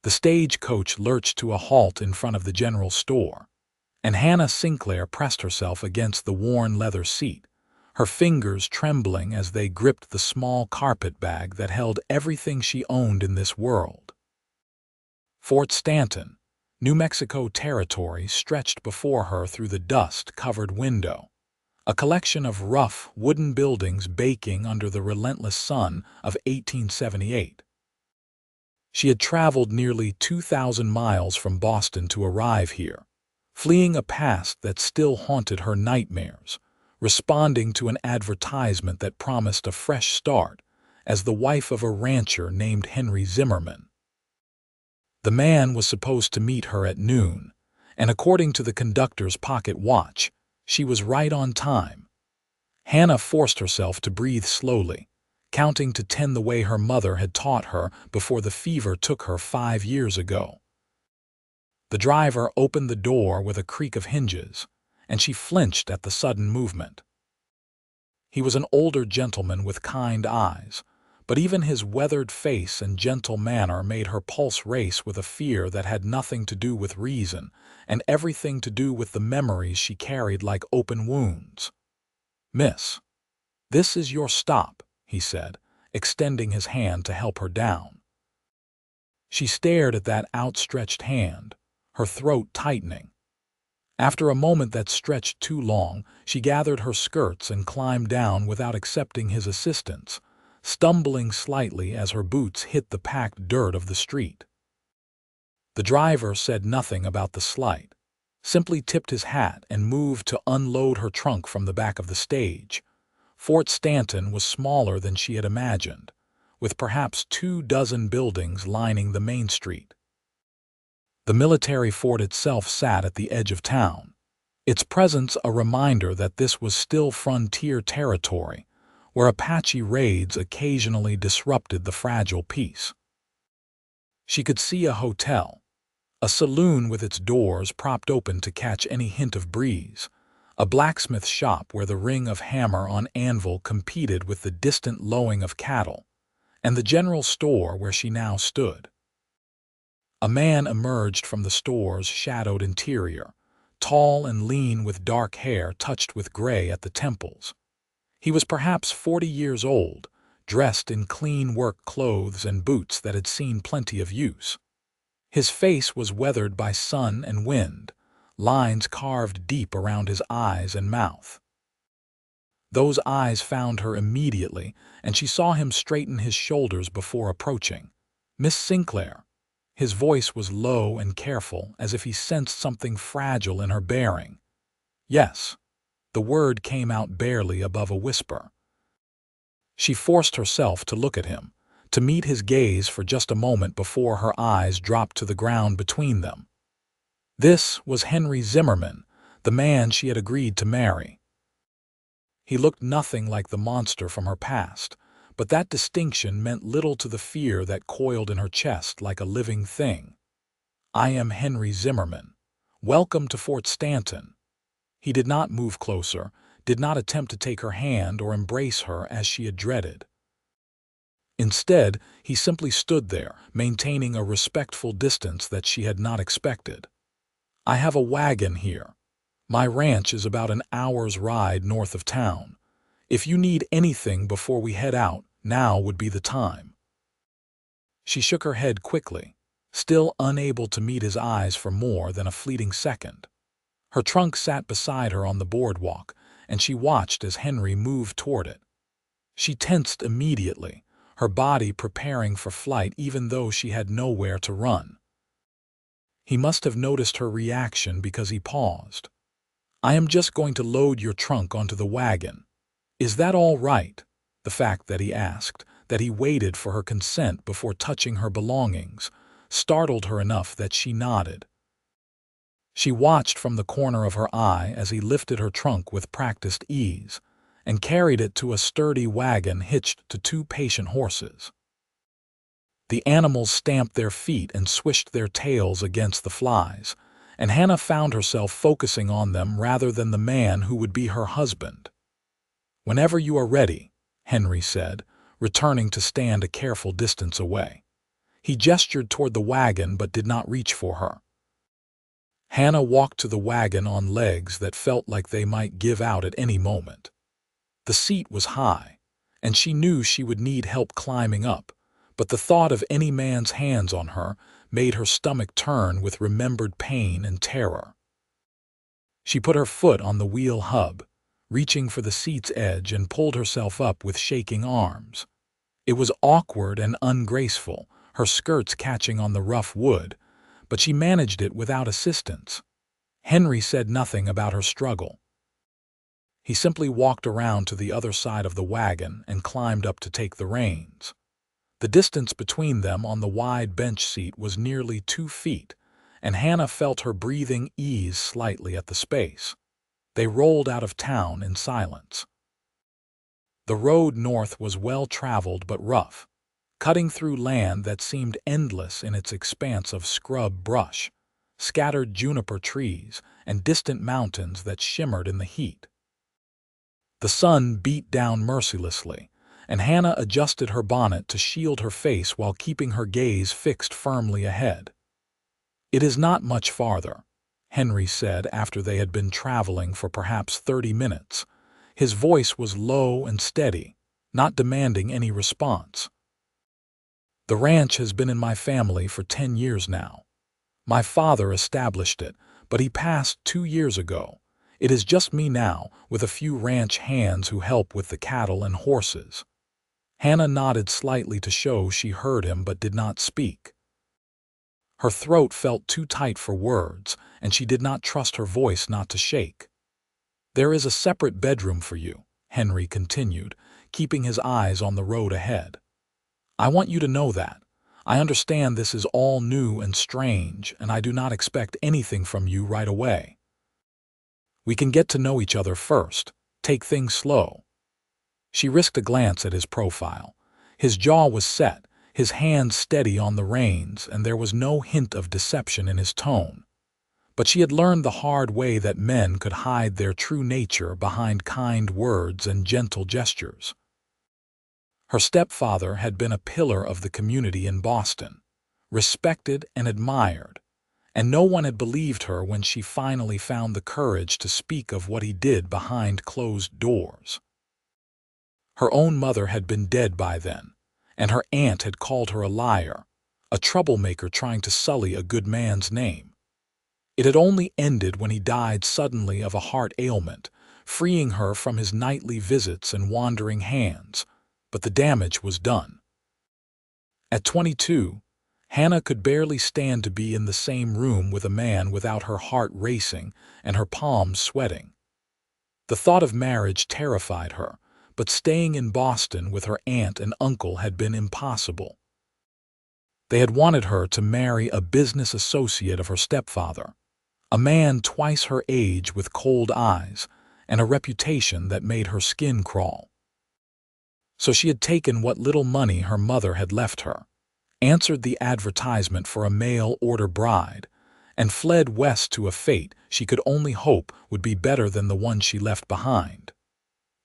The stagecoach lurched to a halt in front of the general store, and Hannah Sinclair pressed herself against the worn leather seat, her fingers trembling as they gripped the small carpet bag that held everything she owned in this world. Fort Stanton, New Mexico territory stretched before her through the dust-covered window, a collection of rough wooden buildings baking under the relentless sun of 1878. She had traveled nearly 2,000 miles from Boston to arrive here, fleeing a past that still haunted her nightmares, responding to an advertisement that promised a fresh start as the wife of a rancher named Henry Zimmerman. The man was supposed to meet her at noon, and according to the conductor's pocket watch, she was right on time. Hannah forced herself to breathe slowly, counting to 10 the way her mother had taught her before the fever took her 5 years ago. The driver opened the door with a creak of hinges, and she flinched at the sudden movement. He was an older gentleman with kind eyes, but even his weathered face and gentle manner made her pulse race with a fear that had nothing to do with reason and everything to do with the memories she carried like open wounds. "Miss, this is your stop," he said, extending his hand to help her down. She stared at that outstretched hand, her throat tightening. After a moment that stretched too long, she gathered her skirts and climbed down without accepting his assistance, stumbling slightly as her boots hit the packed dirt of the street. The driver said nothing about the slight, simply tipped his hat and moved to unload her trunk from the back of the stage. Fort Stanton was smaller than she had imagined, with perhaps 24 buildings lining the main street. The military fort itself sat at the edge of town, its presence a reminder that this was still frontier territory, where Apache raids occasionally disrupted the fragile peace. She could see a hotel, a saloon with its doors propped open to catch any hint of breeze, a blacksmith shop where the ring of hammer on anvil competed with the distant lowing of cattle, and the general store where she now stood. A man emerged from the store's shadowed interior, tall and lean with dark hair touched with gray at the temples. He was perhaps 40 years old, dressed in clean work clothes and boots that had seen plenty of use. His face was weathered by sun and wind, lines carved deep around his eyes and mouth. Those eyes found her immediately, and she saw him straighten his shoulders before approaching. "Miss Sinclair." His voice was low and careful, as if he sensed something fragile in her bearing. "Yes." The word came out barely above a whisper. She forced herself to look at him, to meet his gaze for just a moment before her eyes dropped to the ground between them. This was Henry Zimmerman, the man she had agreed to marry. He looked nothing like the monster from her past, but that distinction meant little to the fear that coiled in her chest like a living thing. "I am Henry Zimmerman. Welcome to Fort Stanton." He did not move closer, did not attempt to take her hand or embrace her as she had dreaded. Instead, he simply stood there, maintaining a respectful distance that she had not expected. "I have a wagon here. My ranch is about an hour's ride north of town. If you need anything before we head out, now would be the time." She shook her head quickly, still unable to meet his eyes for more than a fleeting second. Her trunk sat beside her on the boardwalk, and she watched as Henry moved toward it. She tensed immediately, her body preparing for flight even though she had nowhere to run. He must have noticed her reaction because he paused. "I am just going to load your trunk onto the wagon. Is that all right?" The fact that he asked, that he waited for her consent before touching her belongings, startled her enough that she nodded. She watched from the corner of her eye as he lifted her trunk with practiced ease and carried it to a sturdy wagon hitched to 2 patient horses. The animals stamped their feet and swished their tails against the flies, and Hannah found herself focusing on them rather than the man who would be her husband. "Whenever you are ready," Henry said, returning to stand a careful distance away. He gestured toward the wagon but did not reach for her. Hannah walked to the wagon on legs that felt like they might give out at any moment. The seat was high, and she knew she would need help climbing up, but the thought of any man's hands on her made her stomach turn with remembered pain and terror. She put her foot on the wheel hub, reaching for the seat's edge, and pulled herself up with shaking arms. It was awkward and ungraceful, her skirts catching on the rough wood, but she managed it without assistance. Henry said nothing about her struggle. He simply walked around to the other side of the wagon and climbed up to take the reins. The distance between them on the wide bench seat was nearly 2 feet, and Hannah felt her breathing ease slightly at the space. They rolled out of town in silence. The road north was well-traveled but rough, cutting through land that seemed endless in its expanse of scrub brush, scattered juniper trees, and distant mountains that shimmered in the heat. The sun beat down mercilessly, and Hannah adjusted her bonnet to shield her face while keeping her gaze fixed firmly ahead. "It is not much farther," Henry said after they had been traveling for perhaps 30 minutes. His voice was low and steady, not demanding any response. "The ranch has been in my family for 10 years now. My father established it, but he passed 2 years ago. It is just me now, with a few ranch hands who help with the cattle and horses." Hannah nodded slightly to show she heard him but did not speak. Her throat felt too tight for words, and she did not trust her voice not to shake. "There is a separate bedroom for you," Henry continued, keeping his eyes on the road ahead. "I want you to know that. I understand this is all new and strange, and I do not expect anything from you right away. We can get to know each other first, take things slow." She risked a glance at his profile. His jaw was set, his hands steady on the reins, and there was no hint of deception in his tone. But she had learned the hard way that men could hide their true nature behind kind words and gentle gestures. Her stepfather had been a pillar of the community in Boston, respected and admired, and no one had believed her when she finally found the courage to speak of what he did behind closed doors. Her own mother had been dead by then, and her aunt had called her a liar, a troublemaker trying to sully a good man's name. It had only ended when he died suddenly of a heart ailment, freeing her from his nightly visits and wandering hands, but the damage was done. At 22, Hannah could barely stand to be in the same room with a man without her heart racing and her palms sweating. The thought of marriage terrified her, but staying in Boston with her aunt and uncle had been impossible. They had wanted her to marry a business associate of her stepfather, a man twice her age with cold eyes and a reputation that made her skin crawl. So she had taken what little money her mother had left her, answered the advertisement for a mail-order bride, and fled west to a fate she could only hope would be better than the one she left behind.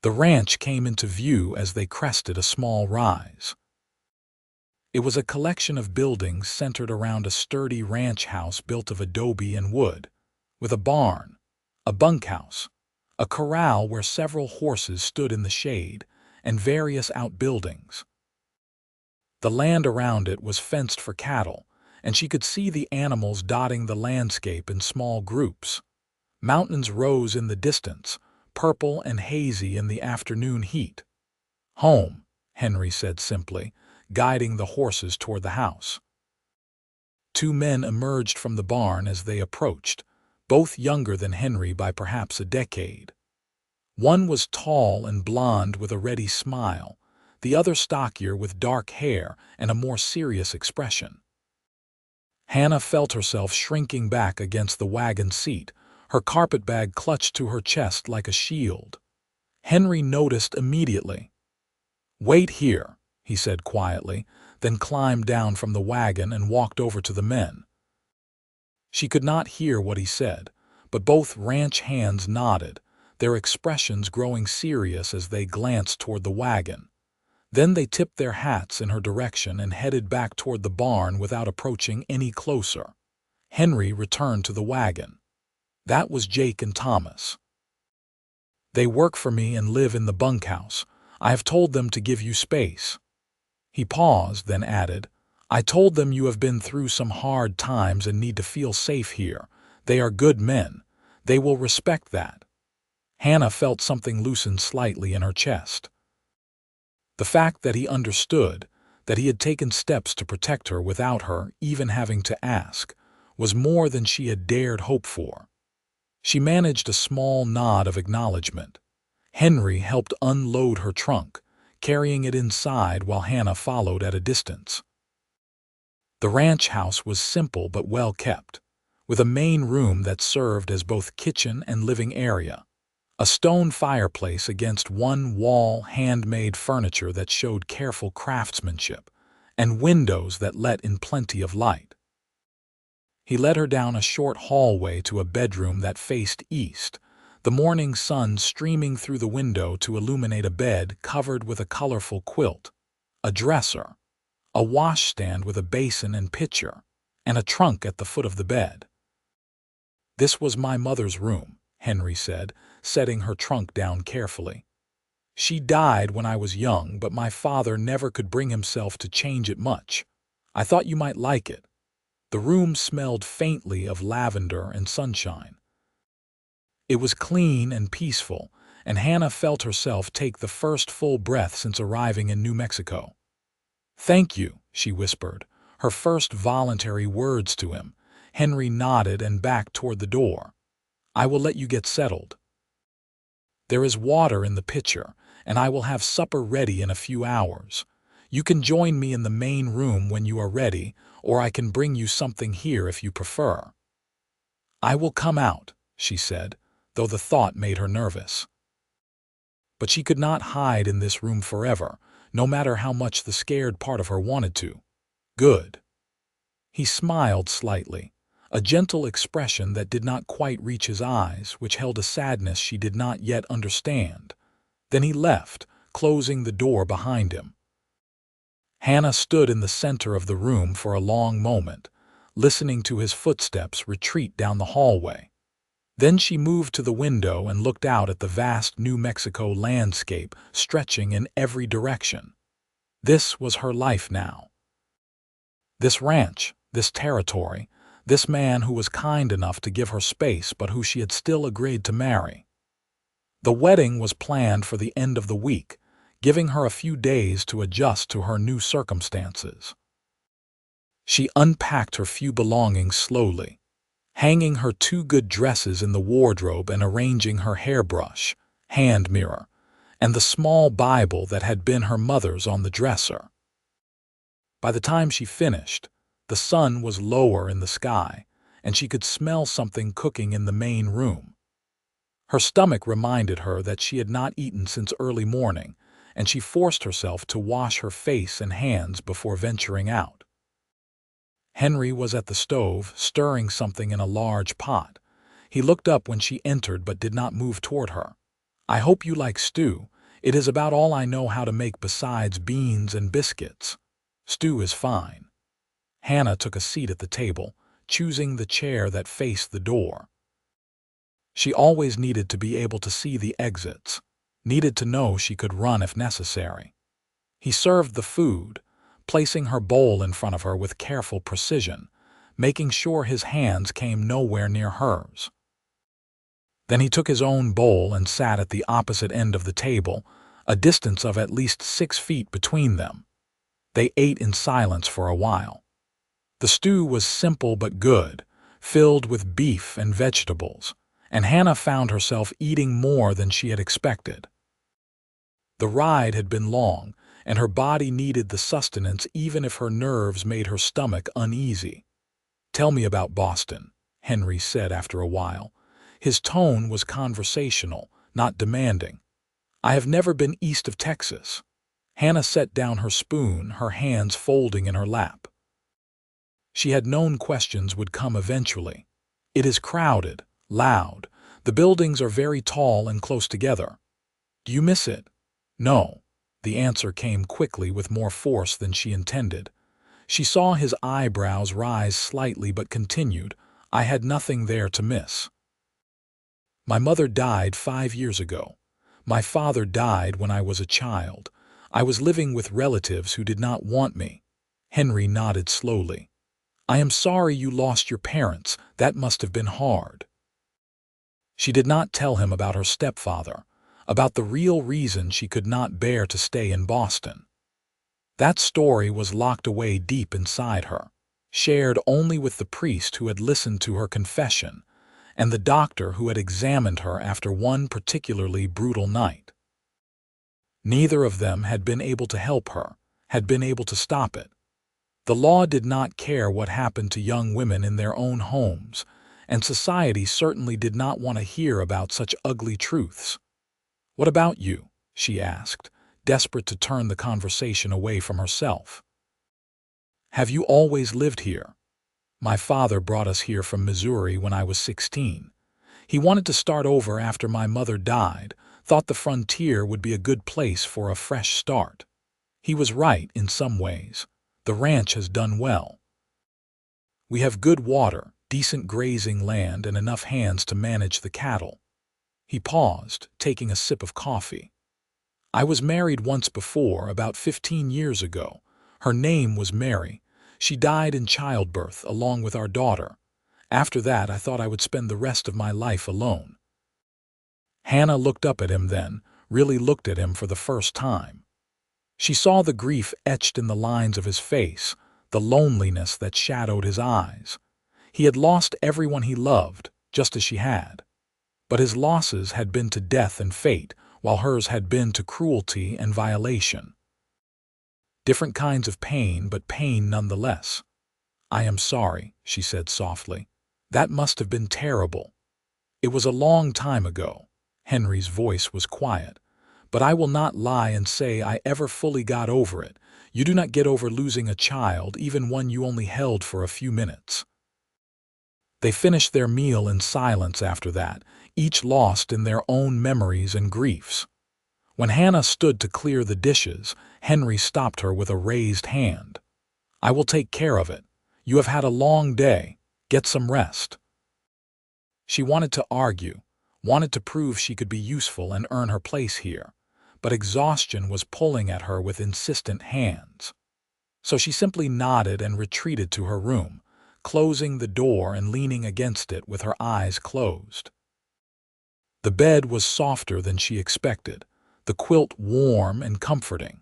The ranch came into view as they crested a small rise. It was a collection of buildings centered around a sturdy ranch house built of adobe and wood, with a barn, a bunkhouse, a corral where several horses stood in the shade, and various outbuildings. The land around it was fenced for cattle, and she could see the animals dotting the landscape in small groups. Mountains rose in the distance, purple and hazy in the afternoon heat. "Home," Henry said simply, guiding the horses toward the house. 2 men emerged from the barn as they approached, both younger than Henry by perhaps a decade. One was tall and blond with a ready smile, the other stockier with dark hair and a more serious expression. Hannah felt herself shrinking back against the wagon seat, her carpetbag clutched to her chest like a shield. Henry noticed immediately. "Wait here," he said quietly, then climbed down from the wagon and walked over to the men. She could not hear what he said, but both ranch hands nodded, their expressions growing serious as they glanced toward the wagon. Then they tipped their hats in her direction and headed back toward the barn without approaching any closer. Henry returned to the wagon. That was Jake and Thomas. They work for me and live in the bunkhouse. I have told them to give you space. He paused, then added, I told them you have been through some hard times and need to feel safe here. They are good men. They will respect that. Hannah felt something loosen slightly in her chest. The fact that he understood, that he had taken steps to protect her without her even having to ask, was more than she had dared hope for. She managed a small nod of acknowledgement. Henry helped unload her trunk, carrying it inside while Hannah followed at a distance. The ranch house was simple but well kept, with a main room that served as both kitchen and living area. A stone fireplace against one wall, handmade furniture that showed careful craftsmanship, and windows that let in plenty of light. He led her down a short hallway to a bedroom that faced east, the morning sun streaming through the window to illuminate a bed covered with a colorful quilt, a dresser, a washstand with a basin and pitcher, and a trunk at the foot of the bed. This was my mother's room, Henry said, setting her trunk down carefully. She died when I was young, but my father never could bring himself to change it much. I thought you might like it. The room smelled faintly of lavender and sunshine. It was clean and peaceful, and Hannah felt herself take the first full breath since arriving in New Mexico. Thank you, she whispered, her first voluntary words to him. Henry nodded and backed toward the door. I will let you get settled. There is water in the pitcher, and I will have supper ready in a few hours. You can join me in the main room when you are ready, or I can bring you something here if you prefer. I will come out, she said, though the thought made her nervous. But she could not hide in this room forever, no matter how much the scared part of her wanted to. Good. He smiled slightly, a gentle expression that did not quite reach his eyes, which held a sadness she did not yet understand. Then he left, closing the door behind him. Hannah stood in the center of the room for a long moment, listening to his footsteps retreat down the hallway. Then she moved to the window and looked out at the vast New Mexico landscape stretching in every direction. This was her life now. This ranch, this territory, this man who was kind enough to give her space but who she had still agreed to marry. The wedding was planned for the end of the week, giving her a few days to adjust to her new circumstances. She unpacked her few belongings slowly, hanging her 2 good dresses in the wardrobe and arranging her hairbrush, hand mirror, and the small Bible that had been her mother's on the dresser. By the time she finished, the sun was lower in the sky, and she could smell something cooking in the main room. Her stomach reminded her that she had not eaten since early morning, and she forced herself to wash her face and hands before venturing out. Henry was at the stove, stirring something in a large pot. He looked up when she entered but did not move toward her. I hope you like stew. It is about all I know how to make besides beans and biscuits. Stew is fine. Hannah took a seat at the table, choosing the chair that faced the door. She always needed to be able to see the exits, needed to know she could run if necessary. He served the food, placing her bowl in front of her with careful precision, making sure his hands came nowhere near hers. Then he took his own bowl and sat at the opposite end of the table, a distance of at least 6 feet between them. They ate in silence for a while. The stew was simple but good, filled with beef and vegetables, and Hannah found herself eating more than she had expected. The ride had been long, and her body needed the sustenance even if her nerves made her stomach uneasy. Tell me about Boston, Henry said after a while. His tone was conversational, not demanding. I have never been east of Texas. Hannah set down her spoon, her hands folding in her lap. She had known questions would come eventually. It is crowded, loud. The buildings are very tall and close together. Do you miss it? No. The answer came quickly with more force than she intended. She saw his eyebrows rise slightly but continued, "I had nothing there to miss. My mother died 5 years ago. My father died when I was a child. I was living with relatives who did not want me." Henry nodded slowly. "I am sorry you lost your parents. That must have been hard." She did not tell him about her stepfather, about the real reason she could not bear to stay in Boston. That story was locked away deep inside her, shared only with the priest who had listened to her confession and the doctor who had examined her after one particularly brutal night. Neither of them had been able to help her, had been able to stop it. The law did not care what happened to young women in their own homes, and society certainly did not want to hear about such ugly truths. "What about you?" she asked, desperate to turn the conversation away from herself. "Have you always lived here?" "My father brought us here from Missouri when I was 16. He wanted to start over after my mother died, thought the frontier would be a good place for a fresh start. He was right in some ways. The ranch has done well. We have good water, decent grazing land, and enough hands to manage the cattle." He paused, taking a sip of coffee. "I was married once before, about 15 years ago. Her name was Mary. She died in childbirth, along with our daughter. After that, I thought I would spend the rest of my life alone." Hannah looked up at him then, really looked at him for the first time. She saw the grief etched in the lines of his face, the loneliness that shadowed his eyes. He had lost everyone he loved, just as she had. But his losses had been to death and fate, while hers had been to cruelty and violation. Different kinds of pain, but pain nonetheless. "I am sorry," she said softly. "That must have been terrible." "It was a long time ago." Henry's voice was quiet. "But I will not lie and say I ever fully got over it. You do not get over losing a child, even one you only held for a few minutes." They finished their meal in silence after that, each lost in their own memories and griefs. When Hannah stood to clear the dishes, Henry stopped her with a raised hand. "I will take care of it. You have had a long day. Get some rest." She wanted to argue, wanted to prove she could be useful and earn her place here, but exhaustion was pulling at her with insistent hands. So she simply nodded and retreated to her room, closing the door and leaning against it with her eyes closed. The bed was softer than she expected, the quilt warm and comforting.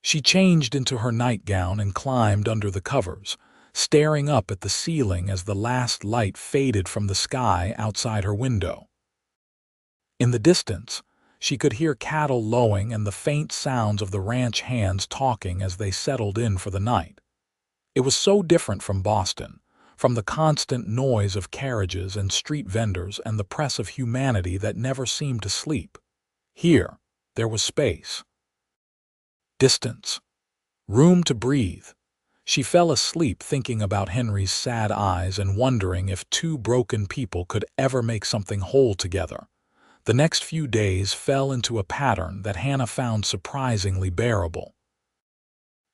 She changed into her nightgown and climbed under the covers, staring up at the ceiling as the last light faded from the sky outside her window. In the distance, she could hear cattle lowing and the faint sounds of the ranch hands talking as they settled in for the night. It was so different from Boston, from the constant noise of carriages and street vendors and the press of humanity that never seemed to sleep. Here, there was space, distance, room to breathe. She fell asleep thinking about Henry's sad eyes and wondering if two broken people could ever make something whole together. The next few days fell into a pattern that Hannah found surprisingly bearable.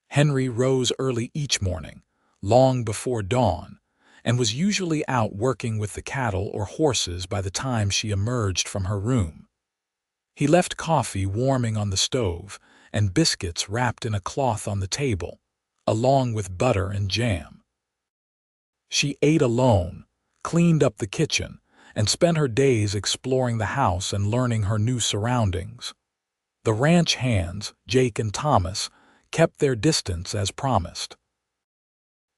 Henry rose early each morning, long before dawn, and was usually out working with the cattle or horses by the time she emerged from her room. He left coffee warming on the stove and biscuits wrapped in a cloth on the table, along with butter and jam. She ate alone, cleaned up the kitchen, and spent her days exploring the house and learning her new surroundings. The ranch hands, Jake and Thomas, kept their distance as promised.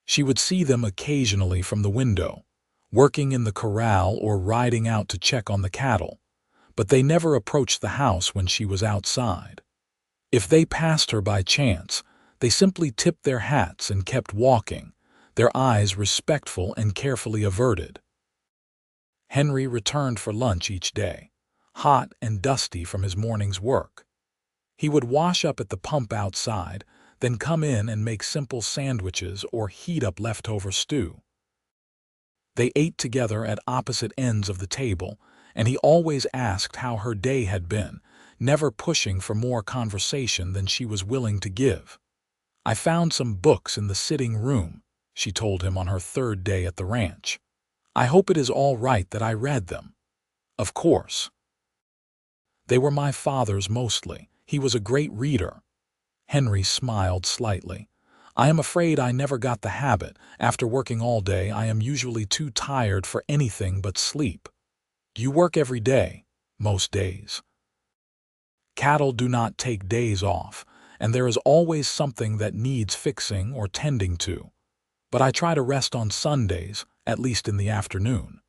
She would see them occasionally from the window, working in the corral or riding out to check on the cattle, but they never approached the house when she was outside. If they passed her by chance, they simply tipped their hats and kept walking, their eyes respectful and carefully averted. Henry returned for lunch each day, hot and dusty from his morning's work. He would wash up at the pump outside, then come in and make simple sandwiches or heat up leftover stew. They ate together at opposite ends of the table, and he always asked how her day had been, never pushing for more conversation than she was willing to give. "I found some books in the sitting room," she told him on her third day at the ranch. "I hope it is all right that I read them." "Of course. They were my father's mostly. He was a great reader." Henry smiled slightly. "I am afraid I never got the habit. After working all day, I am usually too tired for anything but sleep." "Do you work every day?" "Most days. Cattle do not take days off, and there is always something that needs fixing or tending to. But I try to rest on Sundays, at least in the afternoon."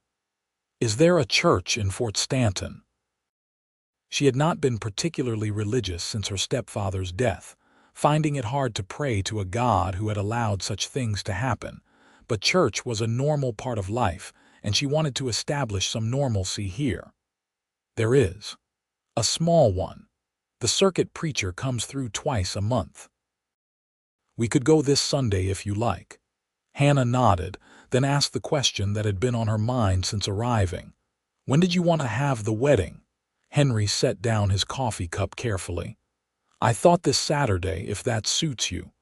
"Is there a church in Fort Stanton?" She had not been particularly religious since her stepfather's death, finding it hard to pray to a God who had allowed such things to happen. But church was a normal part of life, and she wanted to establish some normalcy here. "There is. A small one. The circuit preacher comes through twice a month. We could go this Sunday if you like." Hannah nodded, then asked the question that had been on her mind since arriving. "When did you want to have the wedding?" Henry set down his coffee cup carefully. "I thought this Saturday, if that suits you.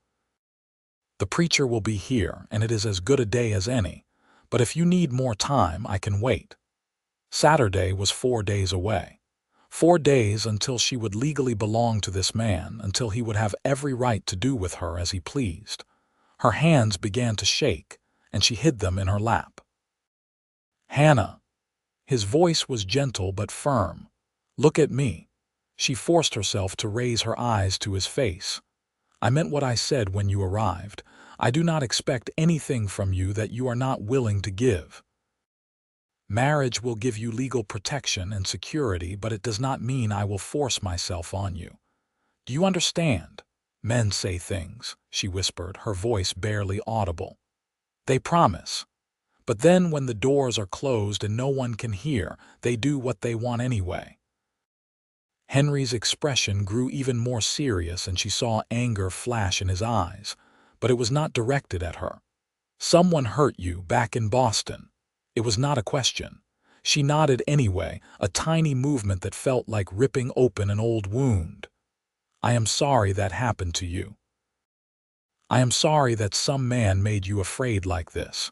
The preacher will be here, and it is as good a day as any. But if you need more time, I can wait." Saturday was 4 days away. 4 days until she would legally belong to this man, until he would have every right to do with her as he pleased. Her hands began to shake, and she hid them in her lap. "Hannah." His voice was gentle but firm. "Look at me." She forced herself to raise her eyes to his face. "I meant what I said when you arrived. I do not expect anything from you that you are not willing to give. Marriage will give you legal protection and security, but it does not mean I will force myself on you. Do you understand? Men say things," she whispered, her voice barely audible. "They promise. But then when the doors are closed and no one can hear, they do what they want anyway." Henry's expression grew even more serious, and she saw anger flash in his eyes, but it was not directed at her. "Someone hurt you back in Boston." It was not a question. She nodded anyway, a tiny movement that felt like ripping open an old wound. "I am sorry that happened to you. I am sorry that some man made you afraid like this."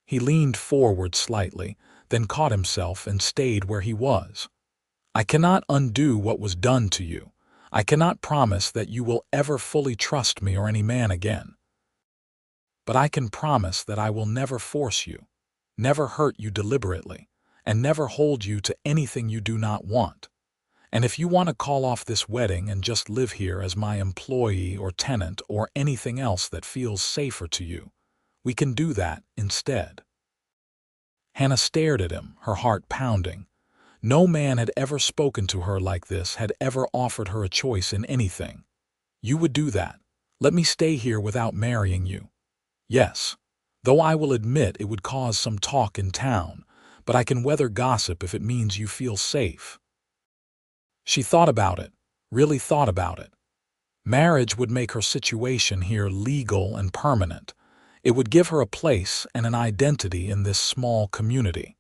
He leaned forward slightly, then caught himself and stayed where he was. "I cannot undo what was done to you. I cannot promise that you will ever fully trust me or any man again. But I can promise that I will never force you, never hurt you deliberately, and never hold you to anything you do not want. And if you want to call off this wedding and just live here as my employee or tenant or anything else that feels safer to you, we can do that instead." Hannah stared at him, her heart pounding. No man had ever spoken to her like this, had ever offered her a choice in anything. "You would do that? Let me stay here without marrying you?" "Yes. Though I will admit it would cause some talk in town, but I can weather gossip if it means you feel safe." She thought about it, really thought about it. Marriage would make her situation here legal and permanent. It would give her a place and an identity in this small community.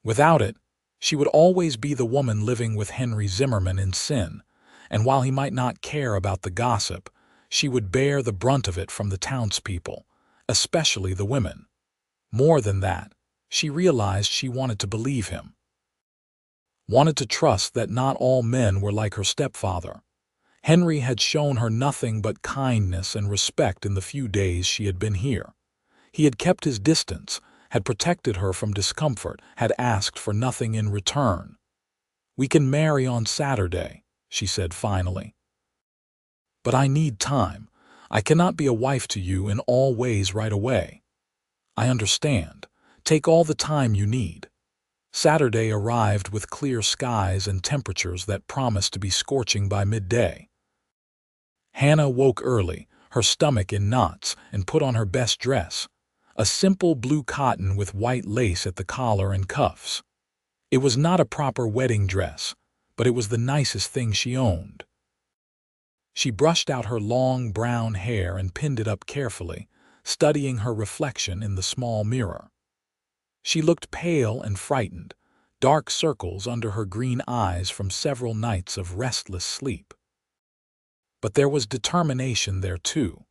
Without it, she would always be the woman living with Henry Zimmerman in sin, and while he might not care about the gossip, she would bear the brunt of it from the townspeople, especially the women. More than that, she realized she wanted to believe him. Wanted to trust that not all men were like her stepfather. Henry had shown her nothing but kindness and respect in the few days she had been here. He had kept his distance, had protected her from discomfort, had asked for nothing in return. "We can marry on Saturday," she said finally. "But I need time. I cannot be a wife to you in all ways right away." "I understand. Take all the time you need." Saturday arrived with clear skies and temperatures that promised to be scorching by midday. Hannah woke early, her stomach in knots, and put on her best dress, a simple blue cotton with white lace at the collar and cuffs. It was not a proper wedding dress, but it was the nicest thing she owned. She brushed out her long brown hair and pinned it up carefully, studying her reflection in the small mirror. She looked pale and frightened, dark circles under her green eyes from several nights of restless sleep. But there was determination there too,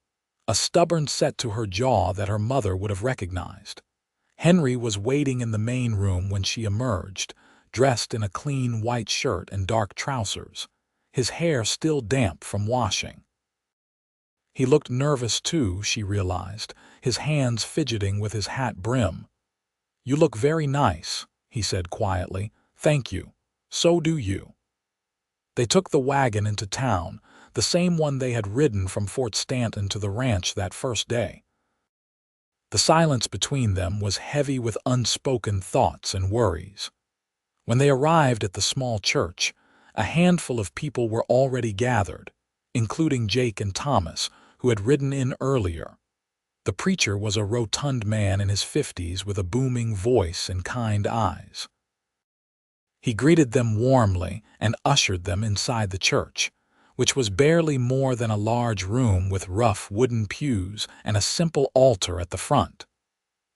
a stubborn set to her jaw that her mother would have recognized. Henry was waiting in the main room when she emerged, dressed in a clean white shirt and dark trousers, his hair still damp from washing. He looked nervous too, she realized, his hands fidgeting with his hat brim. "You look very nice," he said quietly. "Thank you. So do you." They took the wagon into town, the same one they had ridden from Fort Stanton to the ranch that first day. The silence between them was heavy with unspoken thoughts and worries. When they arrived at the small church, a handful of people were already gathered, including Jake and Thomas, who had ridden in earlier. The preacher was a rotund man in his 50s with a booming voice and kind eyes. He greeted them warmly and ushered them inside the church, which was barely more than a large room with rough wooden pews and a simple altar at the front.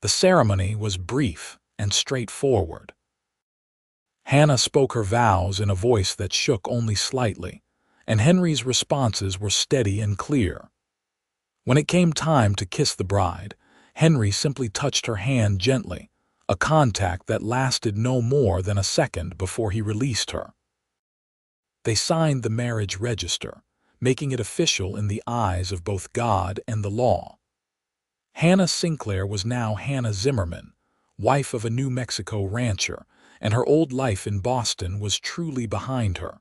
The ceremony was brief and straightforward. Hannah spoke her vows in a voice that shook only slightly, and Henry's responses were steady and clear. When it came time to kiss the bride, Henry simply touched her hand gently, a contact that lasted no more than a second before he released her. They signed the marriage register, making it official in the eyes of both God and the law. Hannah Sinclair was now Hannah Zimmerman, wife of a New Mexico rancher, and her old life in Boston was truly behind her.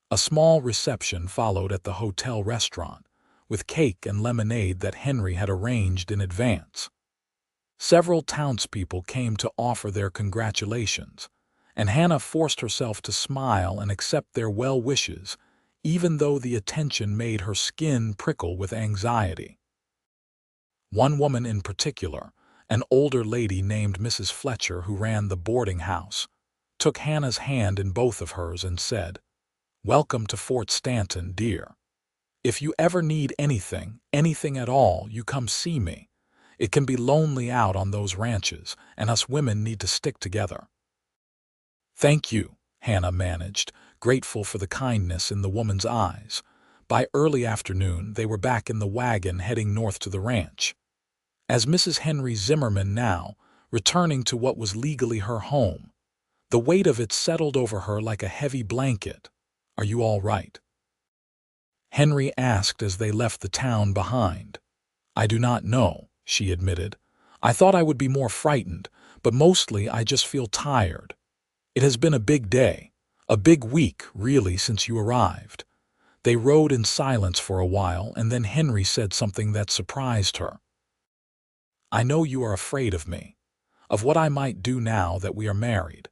A small reception followed at the hotel restaurant, with cake and lemonade that Henry had arranged in advance. Several townspeople came to offer their congratulations, and Hannah forced herself to smile and accept their well wishes, even though the attention made her skin prickle with anxiety. One woman in particular, an older lady named Mrs. Fletcher who ran the boarding house, took Hannah's hand in both of hers and said, "Welcome to Fort Stanton, dear. If you ever need anything at all, you come see me. It can be lonely out on those ranches, and us women need to stick together." "Thank you," Hannah managed, grateful for the kindness in the woman's eyes. By early afternoon, they were back in the wagon heading north to the ranch. As Mrs. Henry Zimmerman now, returning to what was legally her home, the weight of it settled over her like a heavy blanket. "Are you all right?" Henry asked as they left the town behind. "I do not know," she admitted. "I thought I would be more frightened, but mostly I just feel tired. It has been a big day, a big week, really, since you arrived." They rode in silence for a while, and then Henry said something that surprised her. "I know you are afraid of me, of what I might do now that we are married,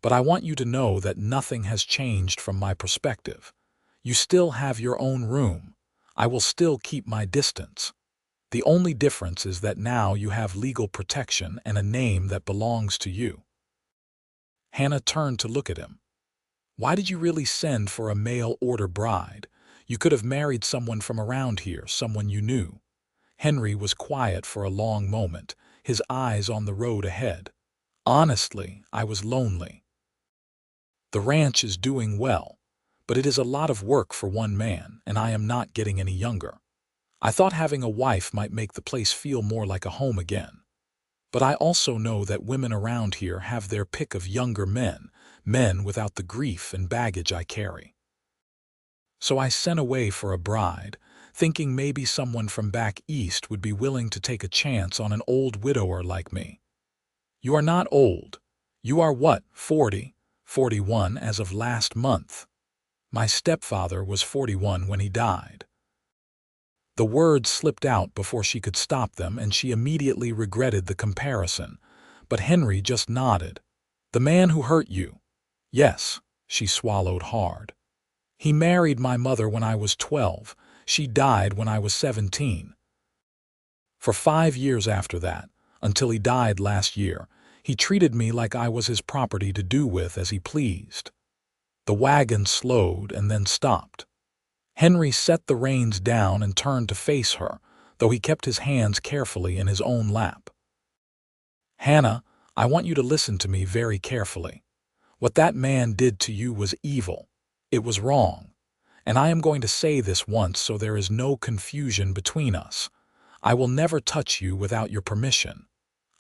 but I want you to know that nothing has changed from my perspective. You still have your own room. I will still keep my distance. The only difference is that now you have legal protection and a name that belongs to you." Hannah turned to look at him. "Why did you really send for a mail-order bride? You could have married someone from around here, someone you knew." Henry was quiet for a long moment, his eyes on the road ahead. "Honestly, I was lonely. The ranch is doing well, but it is a lot of work for one man, and I am not getting any younger. I thought having a wife might make the place feel more like a home again. But I also know that women around here have their pick of younger men, men without the grief and baggage I carry. So I sent away for a bride, thinking maybe someone from back east would be willing to take a chance on an old widower like me. You are not old. You are what, 40, 41 as of last month. My stepfather was 41 when he died." The words slipped out before she could stop them, and she immediately regretted the comparison, but Henry just nodded. "The man who hurt you?" "Yes," she swallowed hard. "He married my mother when I was 12. She died when I was 17. For 5 years after that, until he died last year, he treated me like I was his property to do with as he pleased." The wagon slowed and then stopped. Henry set the reins down and turned to face her, though he kept his hands carefully in his own lap. "Hannah, I want you to listen to me very carefully. What that man did to you was evil. It was wrong. And I am going to say this once so there is no confusion between us. I will never touch you without your permission.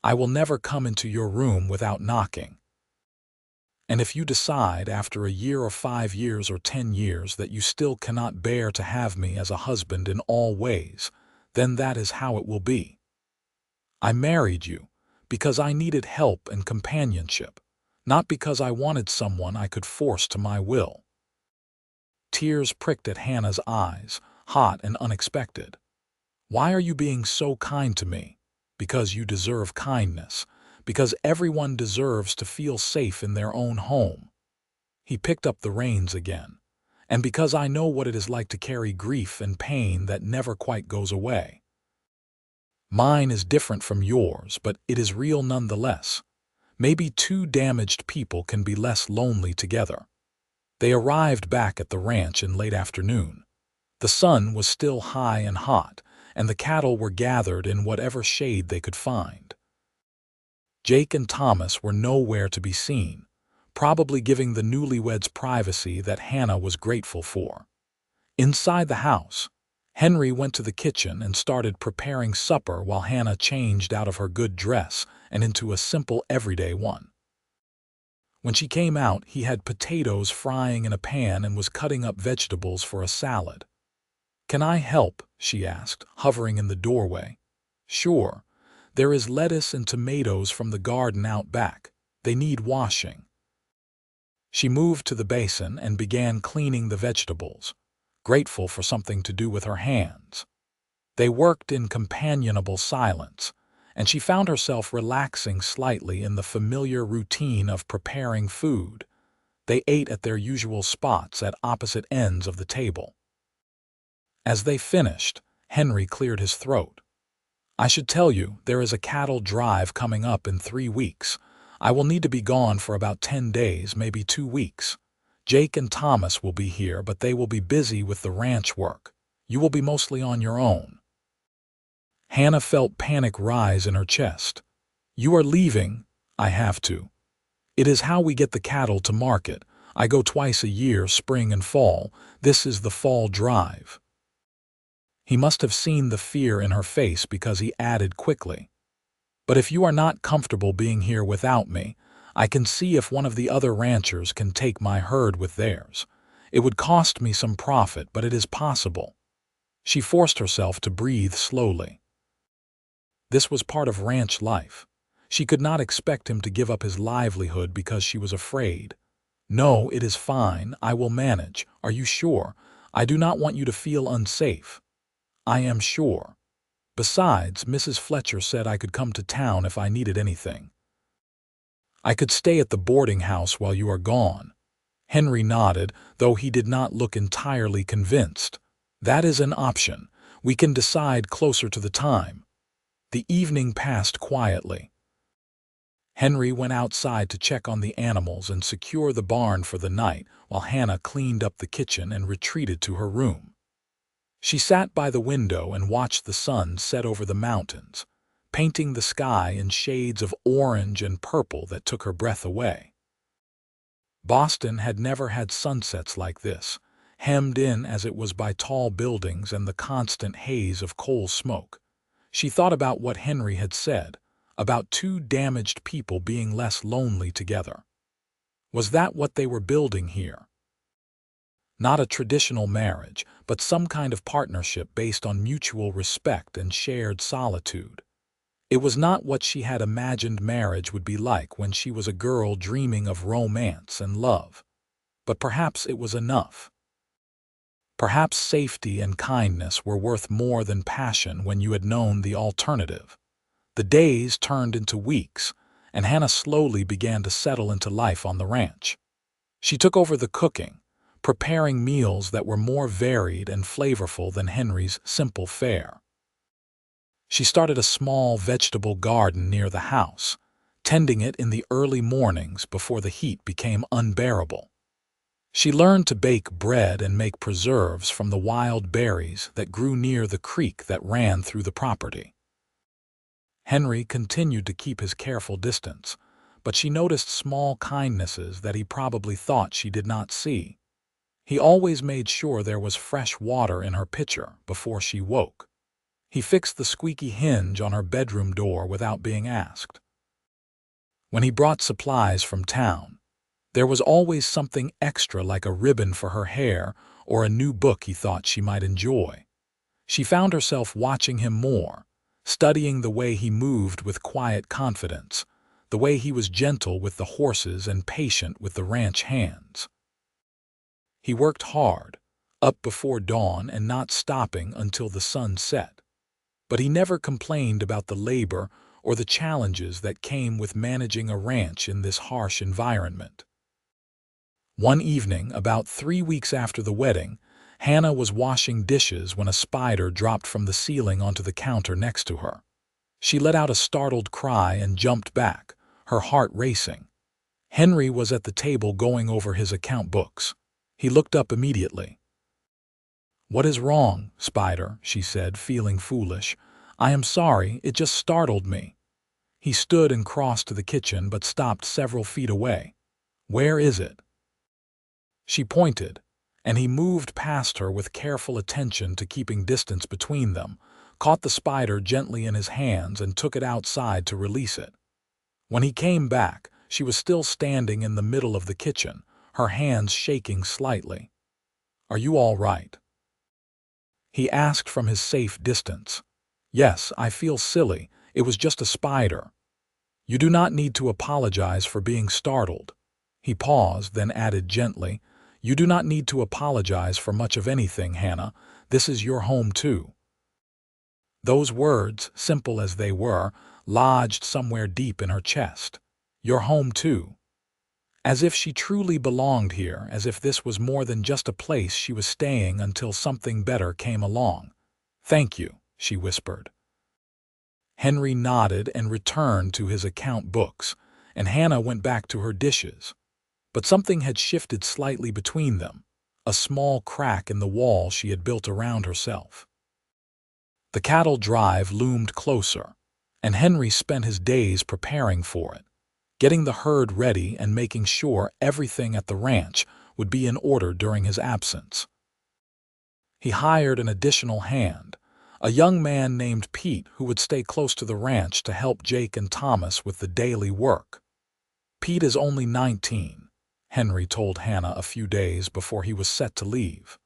I will never come into your room without knocking. And if you decide after a year or 5 years or 10 years that you still cannot bear to have me as a husband in all ways, then that is how it will be. I married you because I needed help and companionship, not because I wanted someone I could force to my will. Tears pricked at Hannah's eyes, hot and unexpected. Why are you being so kind to me? Because you deserve kindness, because everyone deserves to feel safe in their own home. He picked up the reins again, and because I know what it is like to carry grief and pain that never quite goes away. Mine is different from yours, but it is real nonetheless. Maybe two damaged people can be less lonely together. They arrived back at the ranch in late afternoon. The sun was still high and hot, and the cattle were gathered in whatever shade they could find. Jake and Thomas were nowhere to be seen, probably giving the newlyweds privacy that Hannah was grateful for. Inside the house, Henry went to the kitchen and started preparing supper while Hannah changed out of her good dress and into a simple everyday one. When she came out, he had potatoes frying in a pan and was cutting up vegetables for a salad. "Can I help?" she asked, hovering in the doorway. "Sure. There is lettuce and tomatoes from the garden out back. They need washing." She moved to the basin and began cleaning the vegetables, grateful for something to do with her hands. They worked in companionable silence, and she found herself relaxing slightly in the familiar routine of preparing food. They ate at their usual spots at opposite ends of the table. As they finished, Henry cleared his throat. "I should tell you, there is a cattle drive coming up in 3 weeks. I will need to be gone for about 10 days, maybe 2 weeks. Jake and Thomas will be here, but they will be busy with the ranch work. You will be mostly on your own." Hannah felt panic rise in her chest. "You are leaving?" "I have to. It is how we get the cattle to market. I go twice a year, spring and fall. This is the fall drive." He must have seen the fear in her face because he added quickly, "But if you are not comfortable being here without me, I can see if one of the other ranchers can take my herd with theirs. It would cost me some profit, but it is possible." She forced herself to breathe slowly. This was part of ranch life. She could not expect him to give up his livelihood because she was afraid. "No, it is fine. I will manage. Are you sure? I do not want you to feel unsafe." "I am sure. Besides, Mrs. Fletcher said I could come to town if I needed anything." "I could stay at the boarding house while you are gone." Henry nodded, though he did not look entirely convinced. "That is an option. We can decide closer to the time." The evening passed quietly. Henry went outside to check on the animals and secure the barn for the night, while Hannah cleaned up the kitchen and retreated to her room. She sat by the window and watched the sun set over the mountains, painting the sky in shades of orange and purple that took her breath away. Boston had never had sunsets like this, hemmed in as it was by tall buildings and the constant haze of coal smoke. She thought about what Henry had said, about two damaged people being less lonely together. Was that what they were building here? Not a traditional marriage, but some kind of partnership based on mutual respect and shared solitude. It was not what she had imagined marriage would be like when she was a girl dreaming of romance and love. But perhaps it was enough. Perhaps safety and kindness were worth more than passion when you had known the alternative. The days turned into weeks, and Hannah slowly began to settle into life on the ranch. She took over the cooking, preparing meals that were more varied and flavorful than Henry's simple fare. She started a small vegetable garden near the house, tending it in the early mornings before the heat became unbearable. She learned to bake bread and make preserves from the wild berries that grew near the creek that ran through the property. Henry continued to keep his careful distance, but she noticed small kindnesses that he probably thought she did not see. He always made sure there was fresh water in her pitcher before she woke. He fixed the squeaky hinge on her bedroom door without being asked. When he brought supplies from town, there was always something extra like a ribbon for her hair or a new book he thought she might enjoy. She found herself watching him more, studying the way he moved with quiet confidence, the way he was gentle with the horses and patient with the ranch hands. He worked hard, up before dawn and not stopping until the sun set. But he never complained about the labor or the challenges that came with managing a ranch in this harsh environment. One evening, about 3 weeks after the wedding, Hannah was washing dishes when a spider dropped from the ceiling onto the counter next to her. She let out a startled cry and jumped back, her heart racing. Henry was at the table going over his account books. He looked up immediately. "What is wrong, Spider?" she said, feeling foolish. "I am sorry, it just startled me." He stood and crossed to the kitchen but stopped several feet away. "Where is it?" She pointed, and he moved past her with careful attention to keeping distance between them, caught the spider gently in his hands and took it outside to release it. When he came back, she was still standing in the middle of the kitchen, her hands shaking slightly. "Are you all right?" he asked from his safe distance. "Yes, I feel silly. It was just a spider." "You do not need to apologize for being startled." He paused, then added gently, "You do not need to apologize for much of anything, Hannah. This is your home too." Those words, simple as they were, lodged somewhere deep in her chest. Your home too. As if she truly belonged here, as if this was more than just a place she was staying until something better came along. "Thank you," she whispered. Henry nodded and returned to his account books, and Hannah went back to her dishes. But something had shifted slightly between them, a small crack in the wall she had built around herself. The cattle drive loomed closer, and Henry spent his days preparing for it, getting the herd ready and making sure everything at the ranch would be in order during his absence. He hired an additional hand, a young man named Pete who would stay close to the ranch to help Jake and Thomas with the daily work. "Pete is only 19, Henry told Hannah a few days before he was set to leave.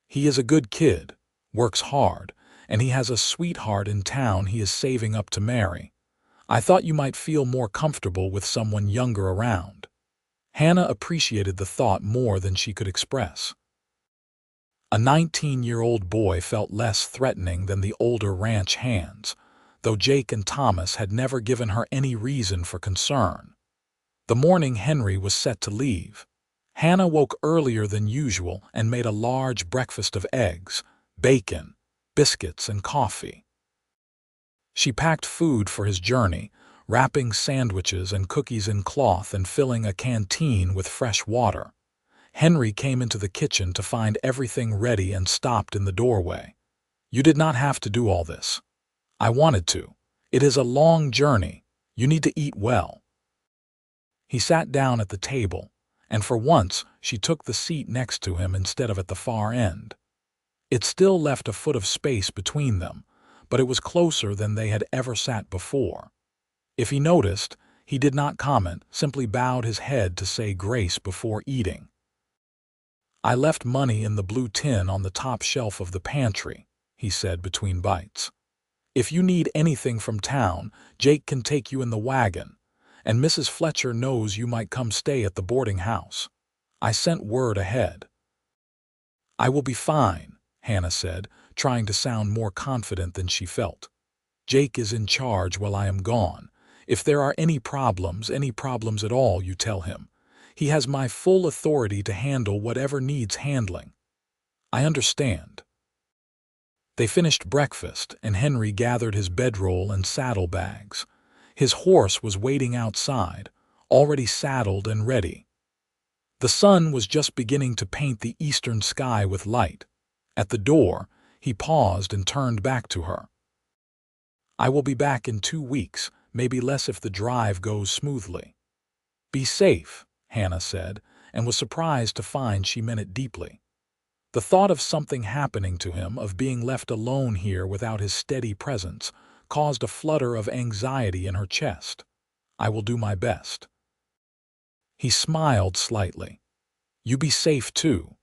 "He is a good kid, works hard, and he has a sweetheart in town he is saving up to marry. I thought you might feel more comfortable with someone younger around." Hannah appreciated the thought more than she could express. A 19-year-old boy felt less threatening than the older ranch hands, though Jake and Thomas had never given her any reason for concern. The morning Henry was set to leave, Hannah woke earlier than usual and made a large breakfast of eggs, bacon, biscuits, and coffee. She packed food for his journey, wrapping sandwiches and cookies in cloth and filling a canteen with fresh water. Henry came into the kitchen to find everything ready and stopped in the doorway. "You did not have to do all this." "I wanted to. It is a long journey. You need to eat well." He sat down at the table, and for once she took the seat next to him instead of at the far end. It still left a foot of space between them, but it was closer than they had ever sat before. If he noticed, he did not comment, simply bowed his head to say grace before eating. "I left money in the blue tin on the top shelf of the pantry," he said between bites. "If you need anything from town, Jake can take you in the wagon, and Mrs. Fletcher knows you might come stay at the boarding house. I sent word ahead." "I will be fine," Hannah said, trying to sound more confident than she felt. "Jake is in charge while I am gone. If there are any problems at all, you tell him. He has my full authority to handle whatever needs handling." "I understand." They finished breakfast, and Henry gathered his bedroll and saddlebags. His horse was waiting outside, already saddled and ready. The sun was just beginning to paint the eastern sky with light. At the door, he paused and turned back to her. "I will be back in 2 weeks. maybe less if the drive goes smoothly. "Be safe," Hannah said, and was surprised to find she meant it deeply. The thought of something happening to him, of being left alone here without his steady presence, caused a flutter of anxiety in her chest. "I will do my best." He smiled slightly. "You be safe too.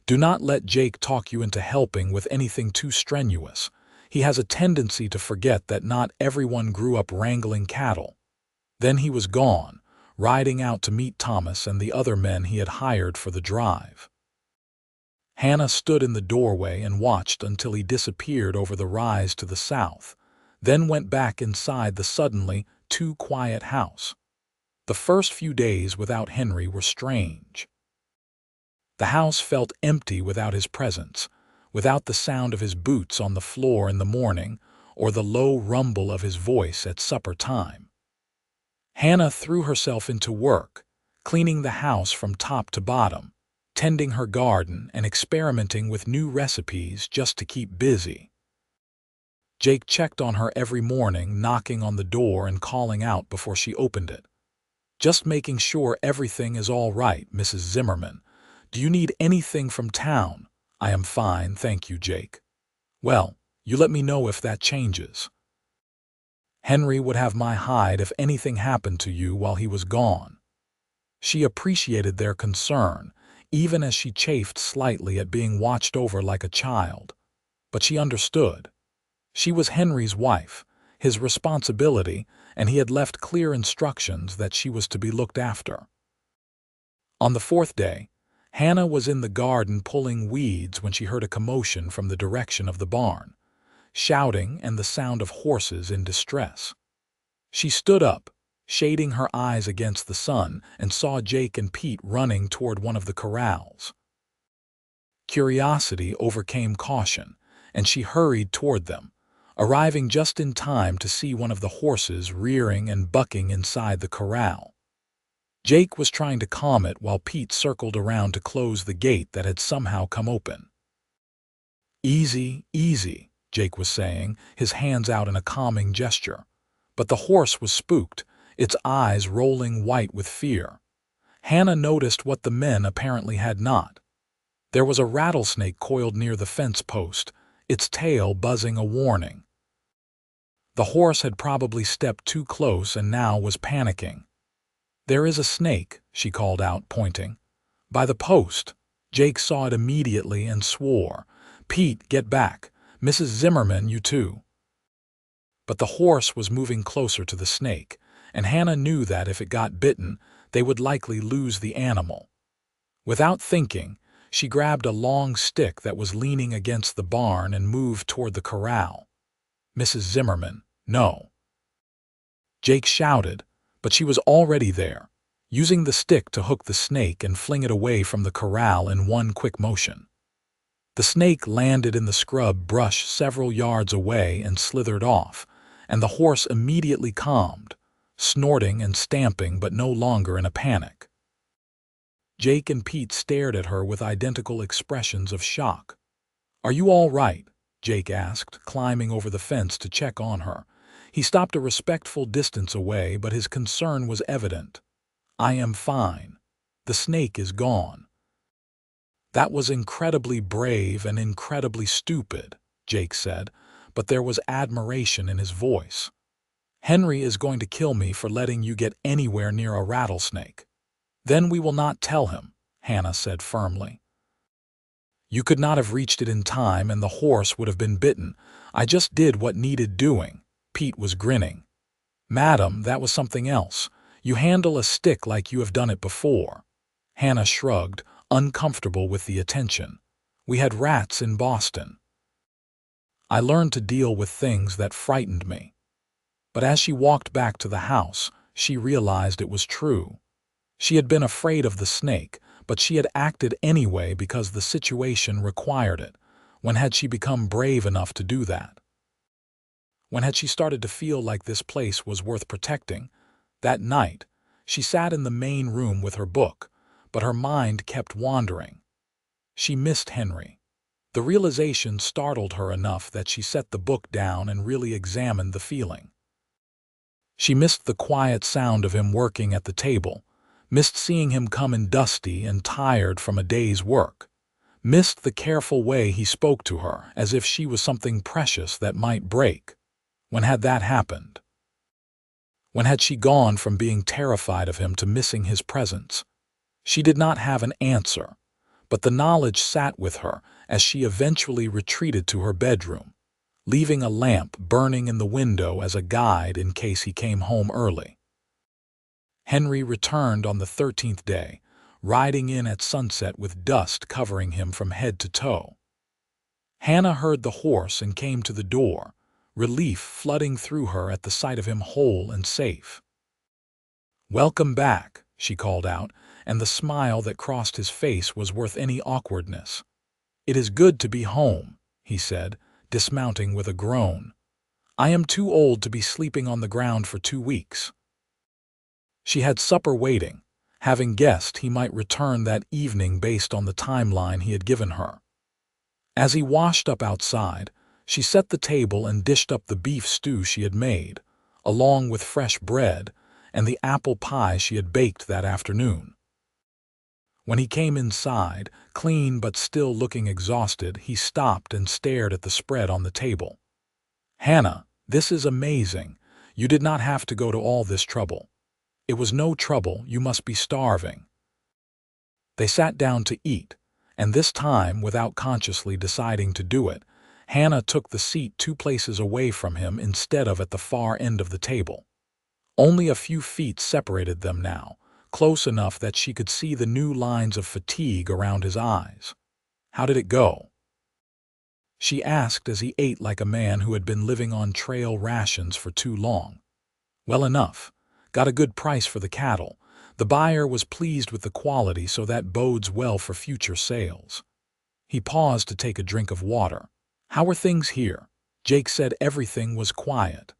Do not let Jake talk you into helping with anything too strenuous. He has a tendency to forget that not everyone grew up wrangling cattle." Then he was gone, riding out to meet Thomas and the other men he had hired for the drive. Hannah stood in the doorway and watched until he disappeared over the rise to the south, then went back inside the suddenly too quiet house. The first few days without Henry were strange. The house felt empty without his presence, without the sound of his boots on the floor in the morning or the low rumble of his voice at supper time. Hannah threw herself into work, cleaning the house from top to bottom, tending her garden and experimenting with new recipes just to keep busy. Jake checked on her every morning, knocking on the door and calling out before she opened it. "Just making sure everything is all right, Mrs. Zimmerman. Do you need anything from town?" "I am fine, thank you, Jake." "Well, you let me know if that changes." Henry would have my hide if anything happened to you while he was gone. She appreciated their concern, even as she chafed slightly at being watched over like a child. But she understood. She was Henry's wife, his responsibility, and he had left clear instructions that she was to be looked after. On the fourth day, Hannah was in the garden pulling weeds when she heard a commotion from the direction of the barn, shouting and the sound of horses in distress. She stood up, shading her eyes against the sun, and saw Jake and Pete running toward one of the corrals. Curiosity overcame caution, and she hurried toward them, arriving just in time to see one of the horses rearing and bucking inside the corral. Jake was trying to calm it while Pete circled around to close the gate that had somehow come open. "Easy, easy," Jake was saying, his hands out in a calming gesture. But the horse was spooked, its eyes rolling white with fear. Hannah noticed what the men apparently had not. There was a rattlesnake coiled near the fence post, its tail buzzing a warning. The horse had probably stepped too close and now was panicking. "There is a snake," she called out, pointing. "By the post." Jake saw it immediately and swore. "Pete, get back. Mrs. Zimmerman, you too." But the horse was moving closer to the snake, and Hannah knew that if it got bitten, they would likely lose the animal. Without thinking, she grabbed a long stick that was leaning against the barn and moved toward the corral. "Mrs. Zimmerman, no." Jake shouted, but she was already there, using the stick to hook the snake and fling it away from the corral in one quick motion. The snake landed in the scrub brush several yards away and slithered off, and the horse immediately calmed, snorting and stamping but no longer in a panic. Jake and Pete stared at her with identical expressions of shock. "Are you all right?" Jake asked, climbing over the fence to check on her. He stopped a respectful distance away, but his concern was evident. "I am fine. The snake is gone." "That was incredibly brave and incredibly stupid," Jake said, but there was admiration in his voice. "Henry is going to kill me for letting you get anywhere near a rattlesnake." "Then we will not tell him," Hannah said firmly. "You could not have reached it in time and the horse would have been bitten. I just did what needed doing." Pete was grinning. "Madam, that was something else. You handle a stick like you have done it before." Hannah shrugged, uncomfortable with the attention. "We had rats in Boston. I learned to deal with things that frightened me." But as she walked back to the house, she realized it was true. She had been afraid of the snake, but she had acted anyway because the situation required it. When had she become brave enough to do that? When had she started to feel like this place was worth protecting? That night, she sat in the main room with her book, but her mind kept wandering. She missed Henry. The realization startled her enough that she set the book down and really examined the feeling. She missed the quiet sound of him working at the table, missed seeing him come in dusty and tired from a day's work, missed the careful way he spoke to her as if she was something precious that might break. When had that happened? When had she gone from being terrified of him to missing his presence? She did not have an answer, but the knowledge sat with her as she eventually retreated to her bedroom, leaving a lamp burning in the window as a guide in case he came home early. Henry returned on the 13th day, riding in at sunset with dust covering him from head to toe. Hannah heard the horse and came to the door, relief flooding through her at the sight of him whole and safe. "Welcome back," she called out, and the smile that crossed his face was worth any awkwardness. "It is good to be home," he said, dismounting with a groan. "I am too old to be sleeping on the ground for 2 weeks." She had supper waiting, having guessed he might return that evening based on the timeline he had given her. As he washed up outside, she set the table and dished up the beef stew she had made, along with fresh bread and the apple pie she had baked that afternoon. When he came inside, clean but still looking exhausted, he stopped and stared at the spread on the table. "Hannah, this is amazing. You did not have to go to all this trouble." "It was no trouble, you must be starving." They sat down to eat, and this time, without consciously deciding to do it, Hannah took the seat 2 places away from him instead of at the far end of the table. Only a few feet separated them now, close enough that she could see the new lines of fatigue around his eyes. "How did it go?" she asked as he ate like a man who had been living on trail rations for too long. "Well enough. Got a good price for the cattle. The buyer was pleased with the quality, so that bodes well for future sales." He paused to take a drink of water. "How were things here?" Jake said everything was quiet.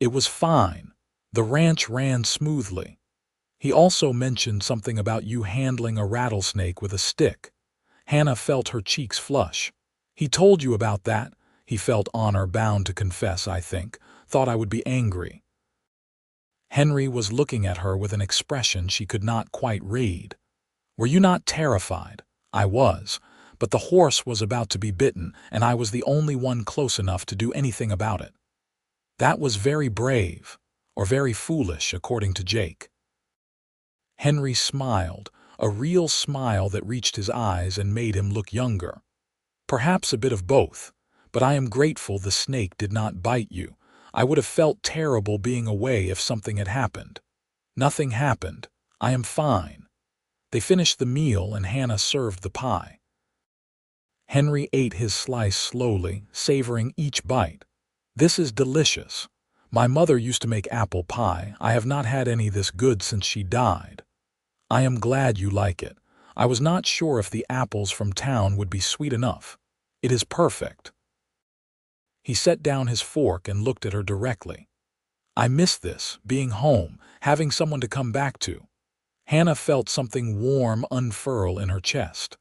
"It was fine. The ranch ran smoothly. He also mentioned something about you handling a rattlesnake with a stick." Hannah felt her cheeks flush. "He told you about that?" He felt honor-bound to confess, "I think. Thought I would be angry." Henry was looking at her with an expression she could not quite read. "Were you not terrified?" "I was, but the horse was about to be bitten, and I was the only one close enough to do anything about it." "That was very brave, or very foolish, according to Jake." Henry smiled, a real smile that reached his eyes and made him look younger. "Perhaps a bit of both, but I am grateful the snake did not bite you. I would have felt terrible being away if something had happened." "Nothing happened. I am fine." They finished the meal and Hannah served the pie. Henry ate his slice slowly, savoring each bite. "This is delicious. My mother used to make apple pie. I have not had any this good since she died." "I am glad you like it. I was not sure if the apples from town would be sweet enough. It is perfect." He set down his fork and looked at her directly. "I miss this, being home, having someone to come back to." Hannah felt something warm unfurl in her chest.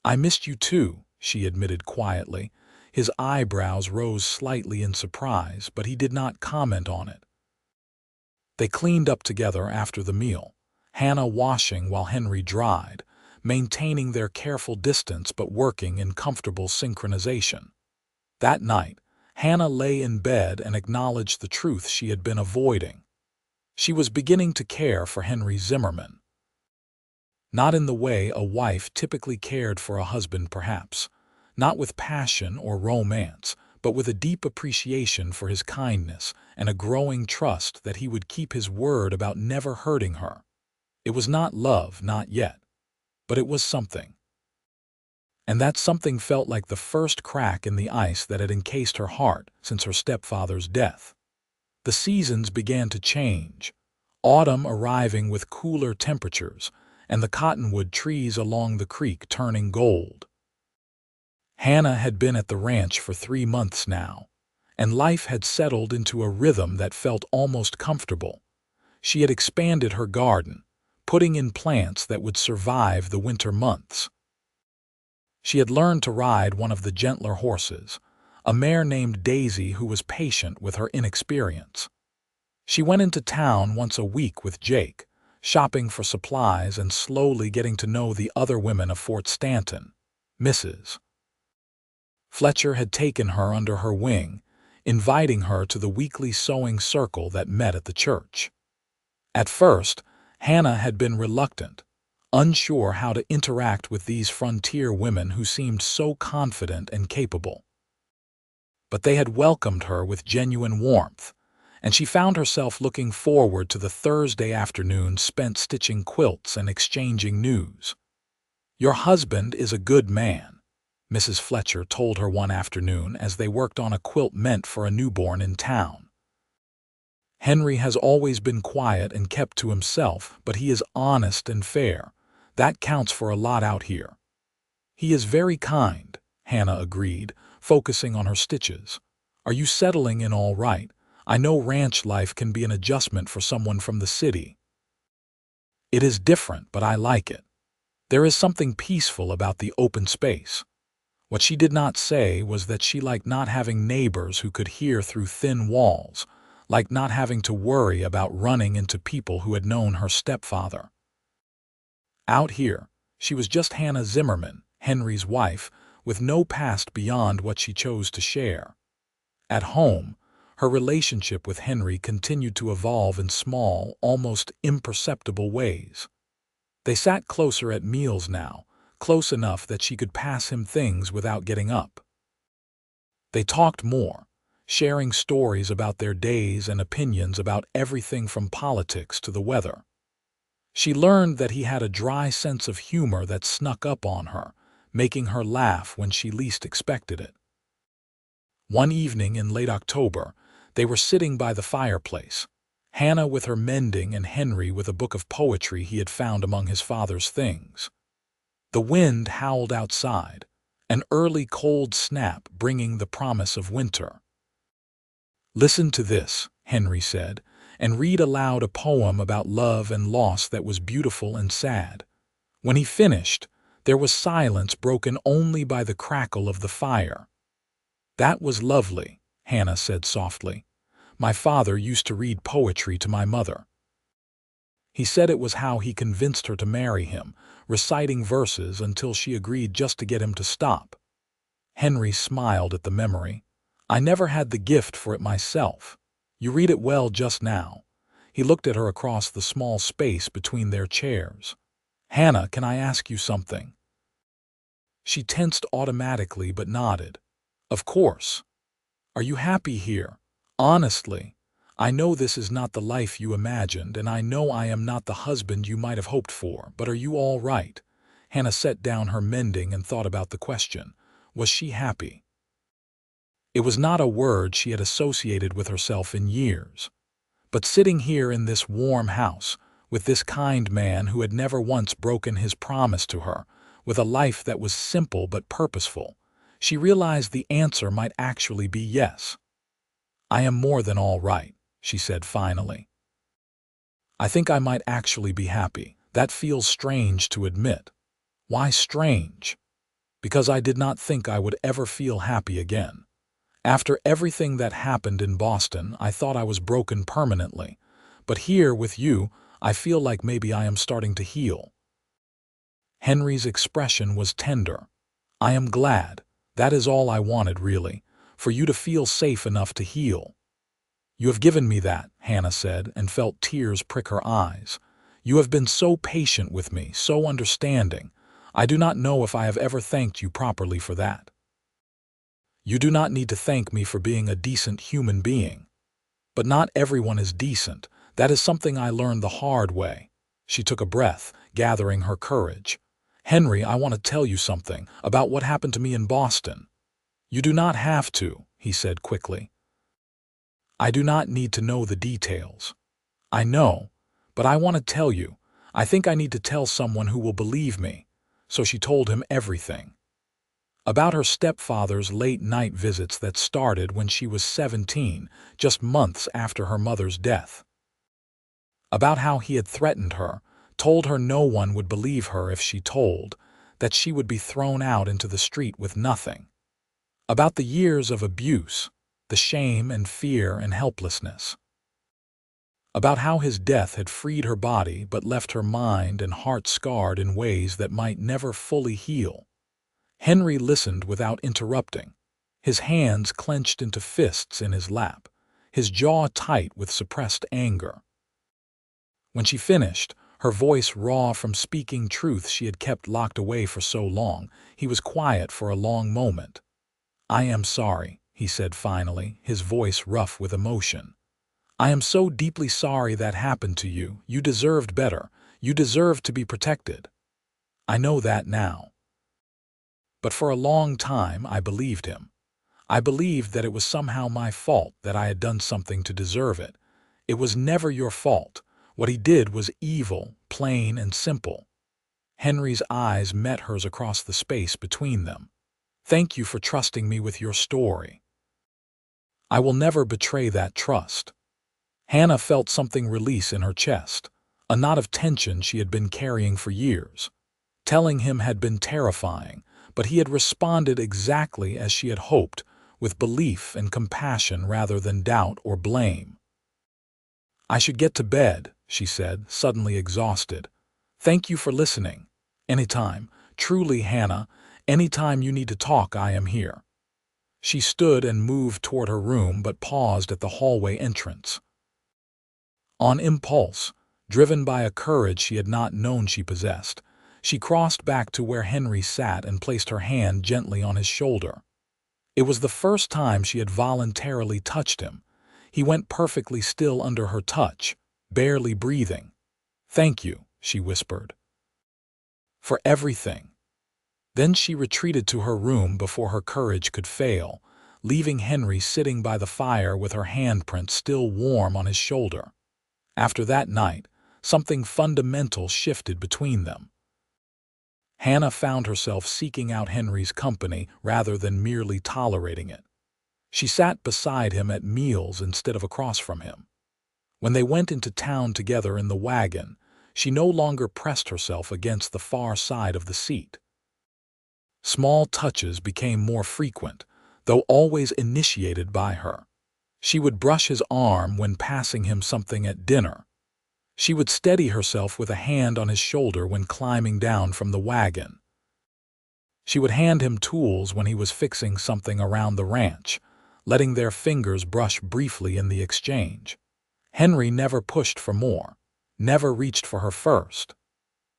"I missed you too," she admitted quietly. His eyebrows rose slightly in surprise, but he did not comment on it. They cleaned up together after the meal, Hannah washing while Henry dried, maintaining their careful distance but working in comfortable synchronization. That night, Hannah lay in bed and acknowledged the truth she had been avoiding. She was beginning to care for Henry Zimmerman. Not in the way a wife typically cared for a husband, perhaps. Not with passion or romance, but with a deep appreciation for his kindness and a growing trust that he would keep his word about never hurting her. It was not love, not yet, but it was something. And that something felt like the first crack in the ice that had encased her heart since her stepfather's death. The seasons began to change, autumn arriving with cooler temperatures, and the cottonwood trees along the creek turning gold. Hannah had been at the ranch for 3 months now, and life had settled into a rhythm that felt almost comfortable. She had expanded her garden, putting in plants that would survive the winter months. She had learned to ride one of the gentler horses, a mare named Daisy who was patient with her inexperience. She went into town once a week with Jake, shopping for supplies and slowly getting to know the other women of Fort Stanton. Mrs. Fletcher had taken her under her wing, inviting her to the weekly sewing circle that met at the church. At first, Hannah had been reluctant, unsure how to interact with these frontier women who seemed so confident and capable. But they had welcomed her with genuine warmth, and she found herself looking forward to the Thursday afternoon spent stitching quilts and exchanging news. "Your husband is a good man," Mrs. Fletcher told her one afternoon as they worked on a quilt meant for a newborn in town. "Henry has always been quiet and kept to himself, but he is honest and fair. That counts for a lot out here." "He is very kind," Hannah agreed, focusing on her stitches. "Are you settling in all right? I know ranch life can be an adjustment for someone from the city." "It is different, but I like it. There is something peaceful about the open space." What she did not say was that she liked not having neighbors who could hear through thin walls, like not having to worry about running into people who had known her stepfather. Out here, she was just Hannah Zimmerman, Henry's wife, with no past beyond what she chose to share. At home, her relationship with Henry continued to evolve in small, almost imperceptible ways. They sat closer at meals now, close enough that she could pass him things without getting up. They talked more, sharing stories about their days and opinions about everything from politics to the weather. She learned that he had a dry sense of humor that snuck up on her, making her laugh when she least expected it. One evening in late October, they were sitting by the fireplace, Hannah with her mending and Henry with a book of poetry he had found among his father's things. The wind howled outside, an early cold snap bringing the promise of winter. "Listen to this," Henry said, and read aloud a poem about love and loss that was beautiful and sad. When he finished, there was silence broken only by the crackle of the fire. "That was lovely," Hannah said softly. "My father used to read poetry to my mother. He said it was how he convinced her to marry him, reciting verses until she agreed just to get him to stop." Henry smiled at the memory. "I never had the gift for it myself. You read it well just now." He looked at her across the small space between their chairs. "Hannah, can I ask you something?" She tensed automatically but nodded. "Of course. Are you happy here? Honestly. I know this is not the life you imagined, and I know I am not the husband you might have hoped for, but are you all right?" Hannah set down her mending and thought about the question. Was she happy? It was not a word she had associated with herself in years. But sitting here in this warm house, with this kind man who had never once broken his promise to her, with a life that was simple but purposeful, she realized the answer might actually be yes. "I am more than all right," she said finally. "I think I might actually be happy. That feels strange to admit." "Why strange?" "Because I did not think I would ever feel happy again. After everything that happened in Boston, I thought I was broken permanently. But here with you, I feel like maybe I am starting to heal." Henry's expression was tender. "I am glad. That is all I wanted, really, for you to feel safe enough to heal." "You have given me that," Hannah said, and felt tears prick her eyes. "You have been so patient with me, so understanding. I do not know if I have ever thanked you properly for that." "You do not need to thank me for being a decent human being." "But not everyone is decent. That is something I learned the hard way." She took a breath, gathering her courage. "Henry, I want to tell you something about what happened to me in Boston." "You do not have to," he said quickly. "I do not need to know the details." "I know, but I want to tell you. I think I need to tell someone who will believe me." So she told him everything. About her stepfather's late-night visits that started when she was 17, just months after her mother's death. About how he had threatened her, told her no one would believe her if she told, that she would be thrown out into the street with nothing. About the years of abuse, the shame and fear and helplessness. about how his death had freed her body but left her mind and heart scarred in ways that might never fully heal. Henry listened without interrupting, his hands clenched into fists in his lap, his jaw tight with suppressed anger. When she finished, her voice raw from speaking truth she had kept locked away for so long, he was quiet for a long moment. "I am sorry," he said finally, his voice rough with emotion. "I am so deeply sorry that happened to you. You deserved better. You deserved to be protected. I know that now. But for a long time I believed him. I believed that it was somehow my fault, that I had done something to deserve it. It was never your fault. What he did was evil, plain and simple." Henry's eyes met hers across the space between them. "Thank you for trusting me with your story. I will never betray that trust." Hannah felt something release in her chest, a knot of tension she had been carrying for years. Telling him had been terrifying, but he had responded exactly as she had hoped, with belief and compassion rather than doubt or blame. "I should get to bed," she said, suddenly exhausted. "Thank you for listening. Anytime, truly, Hannah, anytime you need to talk, I am here." She stood and moved toward her room but paused at the hallway entrance. On impulse, driven by a courage she had not known she possessed, she crossed back to where Henry sat and placed her hand gently on his shoulder. It was the first time she had voluntarily touched him. He went perfectly still under her touch, barely breathing. "Thank you," she whispered. "For everything." Then she retreated to her room before her courage could fail, leaving Henry sitting by the fire with her handprint still warm on his shoulder. After that night, something fundamental shifted between them. Hannah found herself seeking out Henry's company rather than merely tolerating it. She sat beside him at meals instead of across from him. When they went into town together in the wagon, she no longer pressed herself against the far side of the seat. Small touches became more frequent, though always initiated by her. She would brush his arm when passing him something at dinner. She would steady herself with a hand on his shoulder when climbing down from the wagon. She would hand him tools when he was fixing something around the ranch, letting their fingers brush briefly in the exchange. Henry never pushed for more, never reached for her first.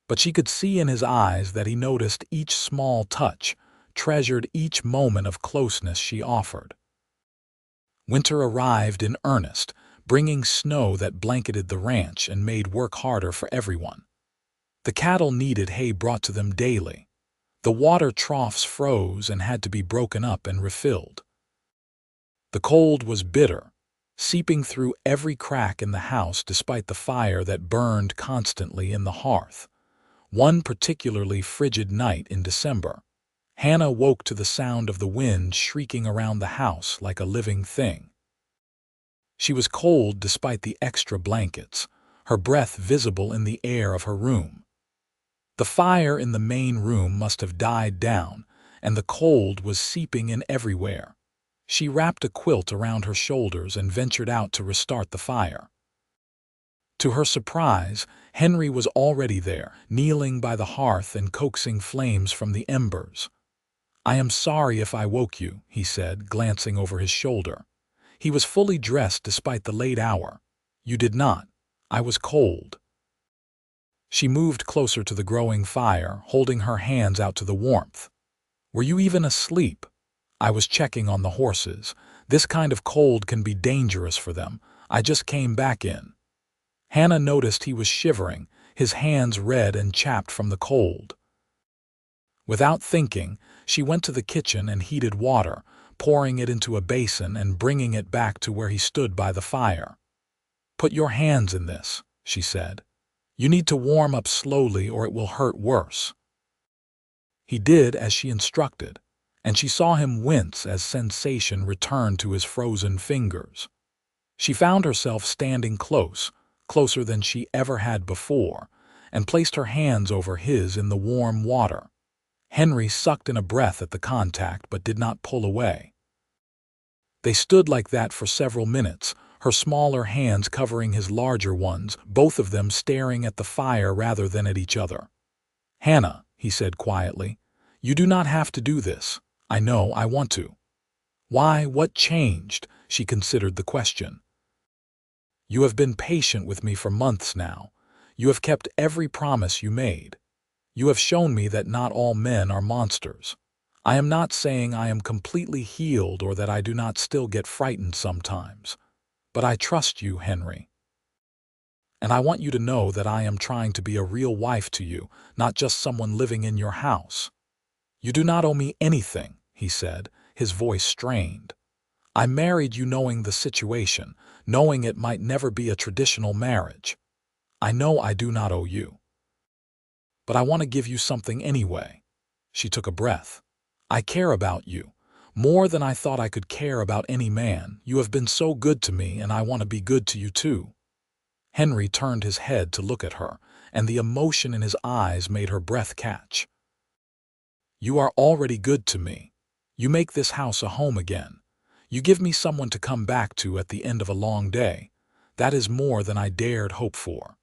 But she could see in his eyes that he noticed each small touch, treasured each moment of closeness she offered. Winter arrived in earnest, bringing snow that blanketed the ranch and made work harder for everyone. The cattle needed hay brought to them daily. The water troughs froze and had to be broken up and refilled. The cold was bitter, seeping through every crack in the house despite the fire that burned constantly in the hearth. One particularly frigid night in December, Hannah woke to the sound of the wind shrieking around the house like a living thing. She was cold despite the extra blankets, her breath visible in the air of her room. The fire in the main room must have died down, and the cold was seeping in everywhere. She wrapped a quilt around her shoulders and ventured out to restart the fire. To her surprise, Henry was already there, kneeling by the hearth and coaxing flames from the embers. "I am sorry if I woke you," he said, glancing over his shoulder. He was fully dressed despite the late hour. "You did not. I was cold." She moved closer to the growing fire, holding her hands out to the warmth. "Were you even asleep?" "I was checking on the horses. This kind of cold can be dangerous for them. I just came back in." Hannah noticed he was shivering, his hands red and chapped from the cold. Without thinking, she went to the kitchen and heated water, pouring it into a basin and bringing it back to where he stood by the fire. "Put your hands in this," she said. "You need to warm up slowly or it will hurt worse." He did as she instructed, and she saw him wince as sensation returned to his frozen fingers. She found herself standing closer than she ever had before, and placed her hands over his in the warm water. Henry sucked in a breath at the contact but did not pull away. They stood like that for several minutes, her smaller hands covering his larger ones, both of them staring at the fire rather than at each other. "Hannah," he said quietly, "you do not have to do this. I know I want to." "Why, what changed?" She considered the question. "You have been patient with me for months now. You have kept every promise you made. You have shown me that not all men are monsters. I am not saying I am completely healed or that I do not still get frightened sometimes. But I trust you, Henry. And I want you to know that I am trying to be a real wife to you, not just someone living in your house." "You do not owe me anything," he said, his voice strained. "I married you knowing the situation, knowing it might never be a traditional marriage. I know I do not owe you. But I want to give you something anyway." She took a breath. "I care about you. More than I thought I could care about any man. You have been so good to me, and I want to be good to you too." Henry turned his head to look at her, and the emotion in his eyes made her breath catch. "You are already good to me. You make this house a home again. You give me someone to come back to at the end of a long day. That is more than I dared hope for."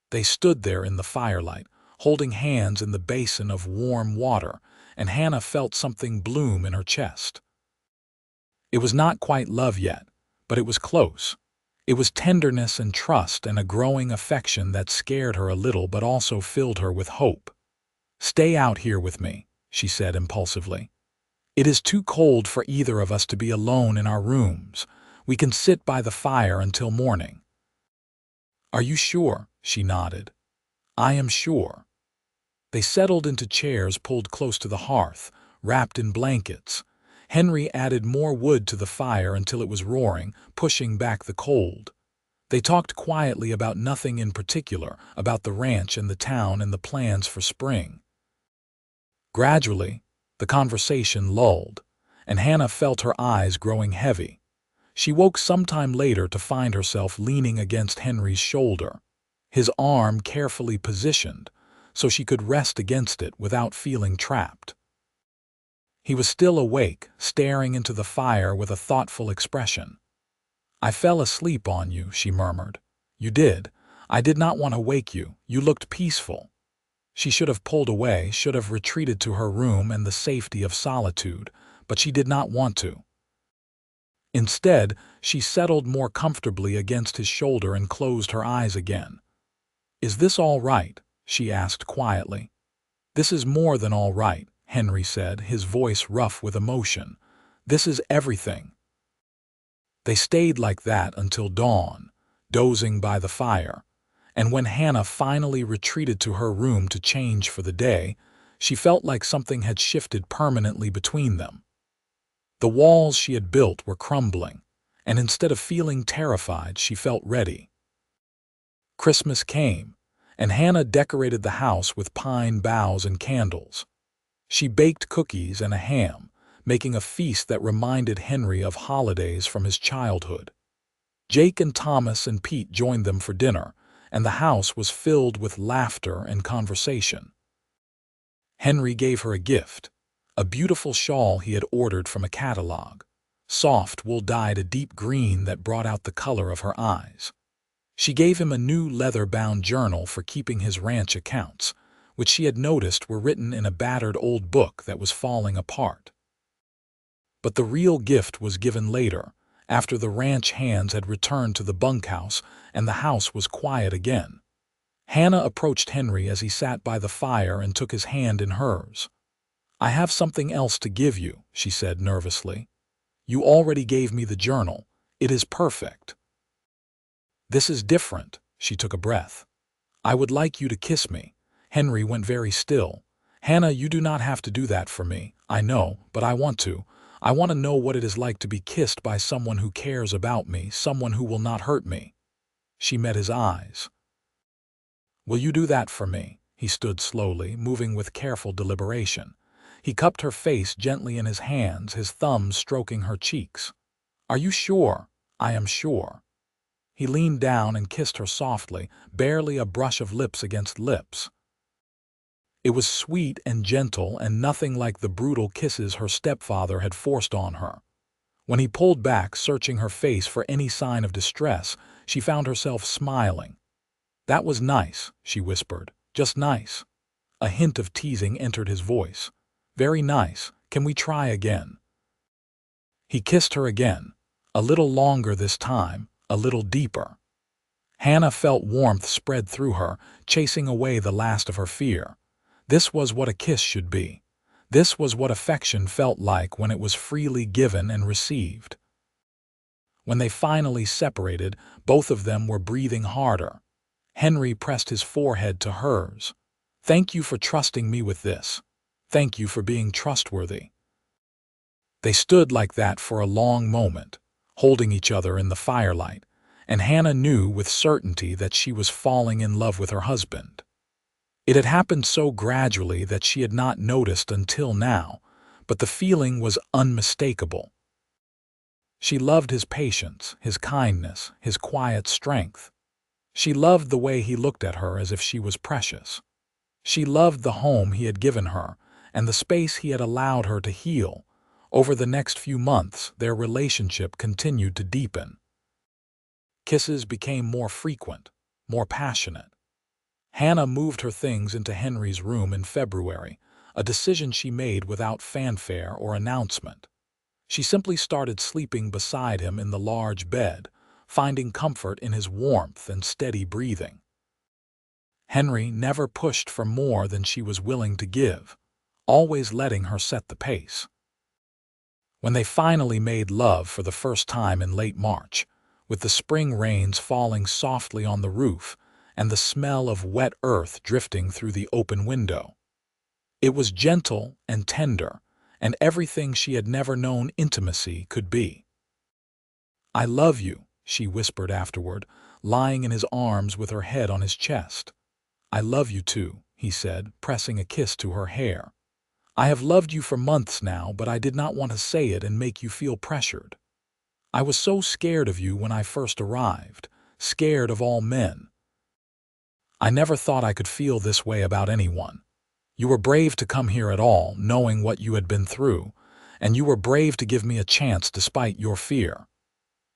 They stood there in the firelight, holding hands in the basin of warm water, and Hannah felt something bloom in her chest. It was not quite love yet, but it was close. It was tenderness and trust and a growing affection that scared her a little but also filled her with hope. "Stay out here with me," she said impulsively. "It is too cold for either of us to be alone in our rooms. We can sit by the fire until morning." "Are you sure?" She nodded. "I am sure." They settled into chairs pulled close to the hearth, wrapped in blankets. Henry added more wood to the fire until it was roaring, pushing back the cold. They talked quietly about nothing in particular, about the ranch and the town and the plans for spring. Gradually, the conversation lulled, and Hannah felt her eyes growing heavy. She woke sometime later to find herself leaning against Henry's shoulder, his arm carefully positioned, so she could rest against it without feeling trapped. He was still awake, staring into the fire with a thoughtful expression. "I fell asleep on you," she murmured. "You did. I did not want to wake you. You looked peaceful." She should have pulled away, should have retreated to her room and the safety of solitude, but she did not want to. Instead, she settled more comfortably against his shoulder and closed her eyes again. "Is this all right?" she asked quietly. "This is more than all right," Henry said, his voice rough with emotion. "This is everything." They stayed like that until dawn, dozing by the fire, and when Hannah finally retreated to her room to change for the day, she felt like something had shifted permanently between them. The walls she had built were crumbling, and instead of feeling terrified, she felt ready. Christmas came, and Hannah decorated the house with pine boughs and candles. She baked cookies and a ham, making a feast that reminded Henry of holidays from his childhood. Jake and Thomas and Pete joined them for dinner, and the house was filled with laughter and conversation. Henry gave her a gift, a beautiful shawl he had ordered from a catalog, soft wool dyed a deep green that brought out the color of her eyes. She gave him a new leather-bound journal for keeping his ranch accounts, which she had noticed were written in a battered old book that was falling apart. But the real gift was given later, after the ranch hands had returned to the bunkhouse and the house was quiet again. Hannah approached Henry as he sat by the fire and took his hand in hers. "I have something else to give you," she said nervously. "You already gave me the journal. It is perfect." "This is different," she took a breath. "I would like you to kiss me." Henry went very still. "Hannah, you do not have to do that for me. I know, but I want to. I want to know what it is like to be kissed by someone who cares about me, someone who will not hurt me." She met his eyes. "Will you do that for me?" He stood slowly, moving with careful deliberation. He cupped her face gently in his hands, his thumbs stroking her cheeks. "Are you sure?" "I am sure." He leaned down and kissed her softly, barely a brush of lips against lips. It was sweet and gentle and nothing like the brutal kisses her stepfather had forced on her. When he pulled back, searching her face for any sign of distress, she found herself smiling. "That was nice," she whispered. "Just nice." A hint of teasing entered his voice. "Very nice. Can we try again?" He kissed her again, a little longer this time, a little deeper. Hannah felt warmth spread through her, chasing away the last of her fear. This was what a kiss should be. This was what affection felt like when it was freely given and received. When they finally separated, both of them were breathing harder. Henry pressed his forehead to hers. "Thank you for trusting me with this. Thank you for being trustworthy." They stood like that for a long moment, holding each other in the firelight, and Hannah knew with certainty that she was falling in love with her husband. It had happened so gradually that she had not noticed until now, but the feeling was unmistakable. She loved his patience, his kindness, his quiet strength. She loved the way he looked at her as if she was precious. She loved the home he had given her and the space he had allowed her to heal. Over the next few months, their relationship continued to deepen. Kisses became more frequent, more passionate. Hannah moved her things into Henry's room in February, a decision she made without fanfare or announcement. She simply started sleeping beside him in the large bed, finding comfort in his warmth and steady breathing. Henry never pushed for more than she was willing to give, always letting her set the pace. When they finally made love for the first time in late March, with the spring rains falling softly on the roof and the smell of wet earth drifting through the open window, it was gentle and tender, and everything she had never known intimacy could be. "I love you," she whispered afterward, lying in his arms with her head on his chest. "I love you too," he said, pressing a kiss to her hair. "I have loved you for months now, but I did not want to say it and make you feel pressured. I was so scared of you when I first arrived, scared of all men. I never thought I could feel this way about anyone. You were brave to come here at all, knowing what you had been through, and you were brave to give me a chance despite your fear."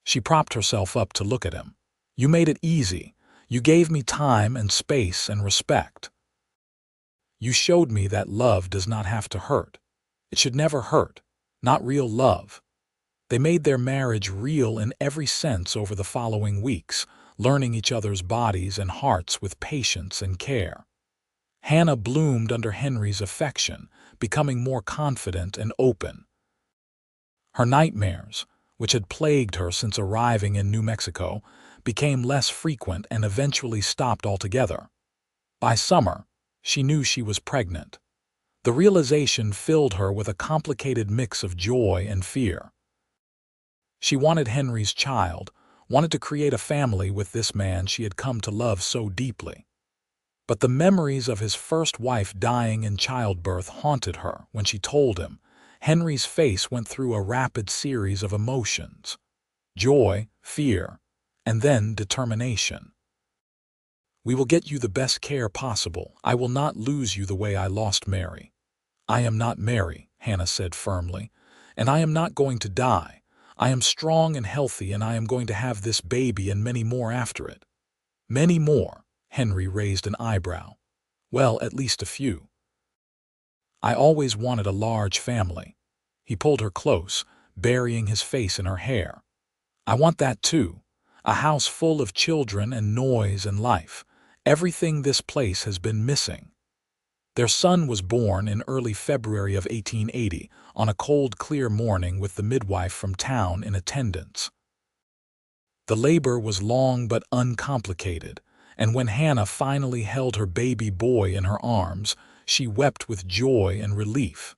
She propped herself up to look at him. "You made it easy. You gave me time and space and respect. You showed me that love does not have to hurt. It should never hurt, not real love." They made their marriage real in every sense over the following weeks, learning each other's bodies and hearts with patience and care. Hannah bloomed under Henry's affection, becoming more confident and open. Her nightmares, which had plagued her since arriving in New Mexico, became less frequent and eventually stopped altogether. By summer, she knew she was pregnant. The realization filled her with a complicated mix of joy and fear. She wanted Henry's child, wanted to create a family with this man she had come to love so deeply. But the memories of his first wife dying in childbirth haunted her when she told him. Henry's face went through a rapid series of emotions: joy, fear, and then determination. "We will get you the best care possible. I will not lose you the way I lost Mary." "I am not Mary," Hannah said firmly, "and I am not going to die. I am strong and healthy, and I am going to have this baby and many more after it." "Many more?" Henry raised an eyebrow. "Well, at least a few." "I always wanted a large family." He pulled her close, burying his face in her hair. "I want that too. A house full of children and noise and life. Everything this place has been missing." Their son was born in early February of 1880, on a cold, clear morning with the midwife from town in attendance. The labor was long but uncomplicated, and when Hannah finally held her baby boy in her arms, she wept with joy and relief.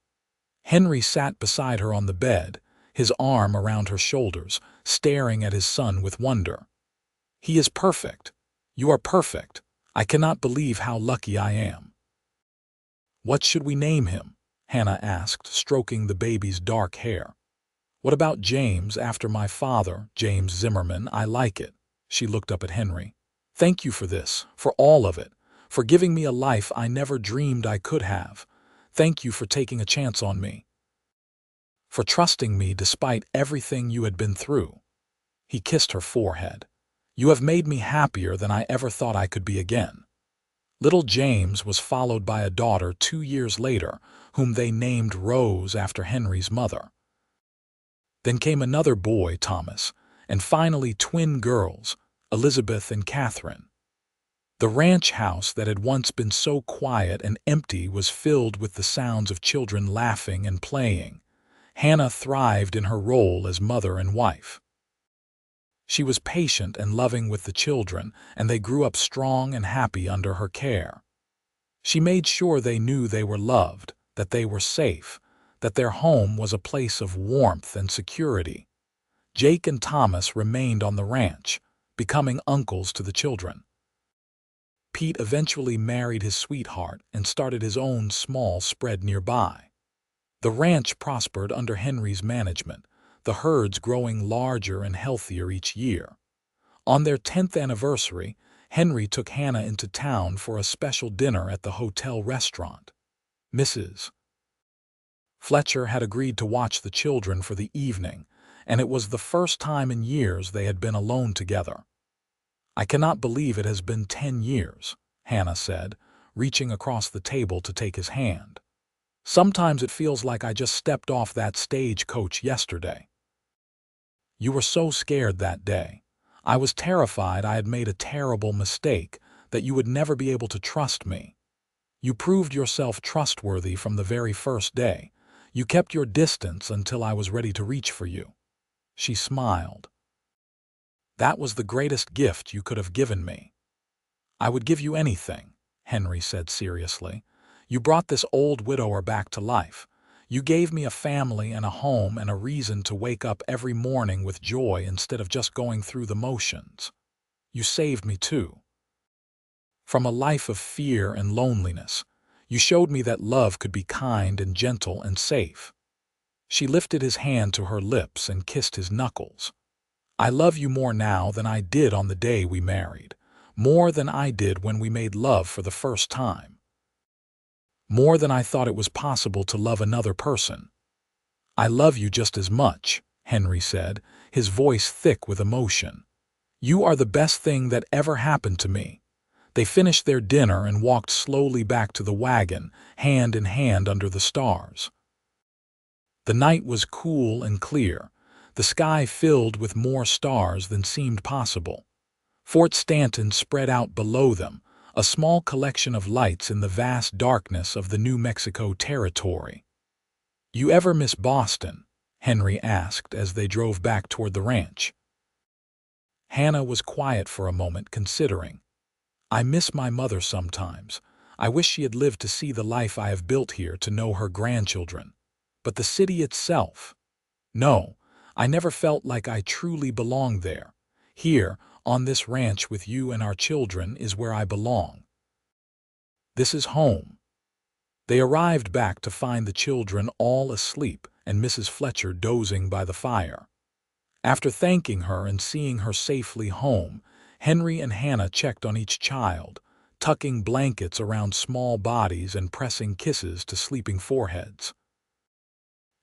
Henry sat beside her on the bed, his arm around her shoulders, staring at his son with wonder. "He is perfect. You are perfect. I cannot believe how lucky I am." "What should we name him?" Hannah asked, stroking the baby's dark hair. "What about James, after my father, James Zimmerman? I like it." She looked up at Henry. "Thank you for this, for all of it, for giving me a life I never dreamed I could have. Thank you for taking a chance on me." for trusting me despite everything you had been through." He kissed her forehead. "You have made me happier than I ever thought I could be again." Little James was followed by a daughter 2 years later, whom they named Rose after Henry's mother. Then came another boy, Thomas, and finally twin girls, Elizabeth and Catherine. The ranch house that had once been so quiet and empty was filled with the sounds of children laughing and playing. Hannah thrived in her role as mother and wife. She was patient and loving with the children, and they grew up strong and happy under her care. She made sure they knew they were loved, that they were safe, that their home was a place of warmth and security. Jake and Thomas remained on the ranch, becoming uncles to the children. Pete eventually married his sweetheart and started his own small spread nearby. The ranch prospered under Henry's management, the herds growing larger and healthier each year. On their 10th anniversary, Henry took Hannah into town for a special dinner at the hotel restaurant. Mrs. Fletcher had agreed to watch the children for the evening, and it was the first time in years they had been alone together. "I cannot believe it has been 10 years, Hannah said, reaching across the table to take his hand. "Sometimes it feels like I just stepped off that stagecoach yesterday." "You were so scared that day. I was terrified I had made a terrible mistake, that you would never be able to trust me. You proved yourself trustworthy from the very first day. You kept your distance until I was ready to reach for you." She smiled. "That was the greatest gift you could have given me." "I would give you anything," Henry said seriously. "You brought this old widower back to life. You gave me a family and a home and a reason to wake up every morning with joy instead of just going through the motions. You saved me too. From a life of fear and loneliness, you showed me that love could be kind and gentle and safe." She lifted his hand to her lips and kissed his knuckles. "I love you more now than I did on the day we married, more than I did when we made love for the first time. More than I thought it was possible to love another person. I love you just as much," Henry said, his voice thick with emotion. "You are the best thing that ever happened to me." They finished their dinner and walked slowly back to the wagon, hand in hand under the stars. The night was cool and clear, the sky filled with more stars than seemed possible. Fort Stanton spread out below them, a small collection of lights in the vast darkness of the New Mexico territory. "You ever miss Boston?" Henry asked as they drove back toward the ranch. Hannah was quiet for a moment, considering. "I miss my mother sometimes. I wish she had lived to see the life I have built here, to know her grandchildren. But the city itself? No, I never felt like I truly belonged there. Here, on this ranch with you and our children, is where I belong. This is home." They arrived back to find the children all asleep and Mrs. Fletcher dozing by the fire. After thanking her and seeing her safely home, Henry and Hannah checked on each child, tucking blankets around small bodies and pressing kisses to sleeping foreheads.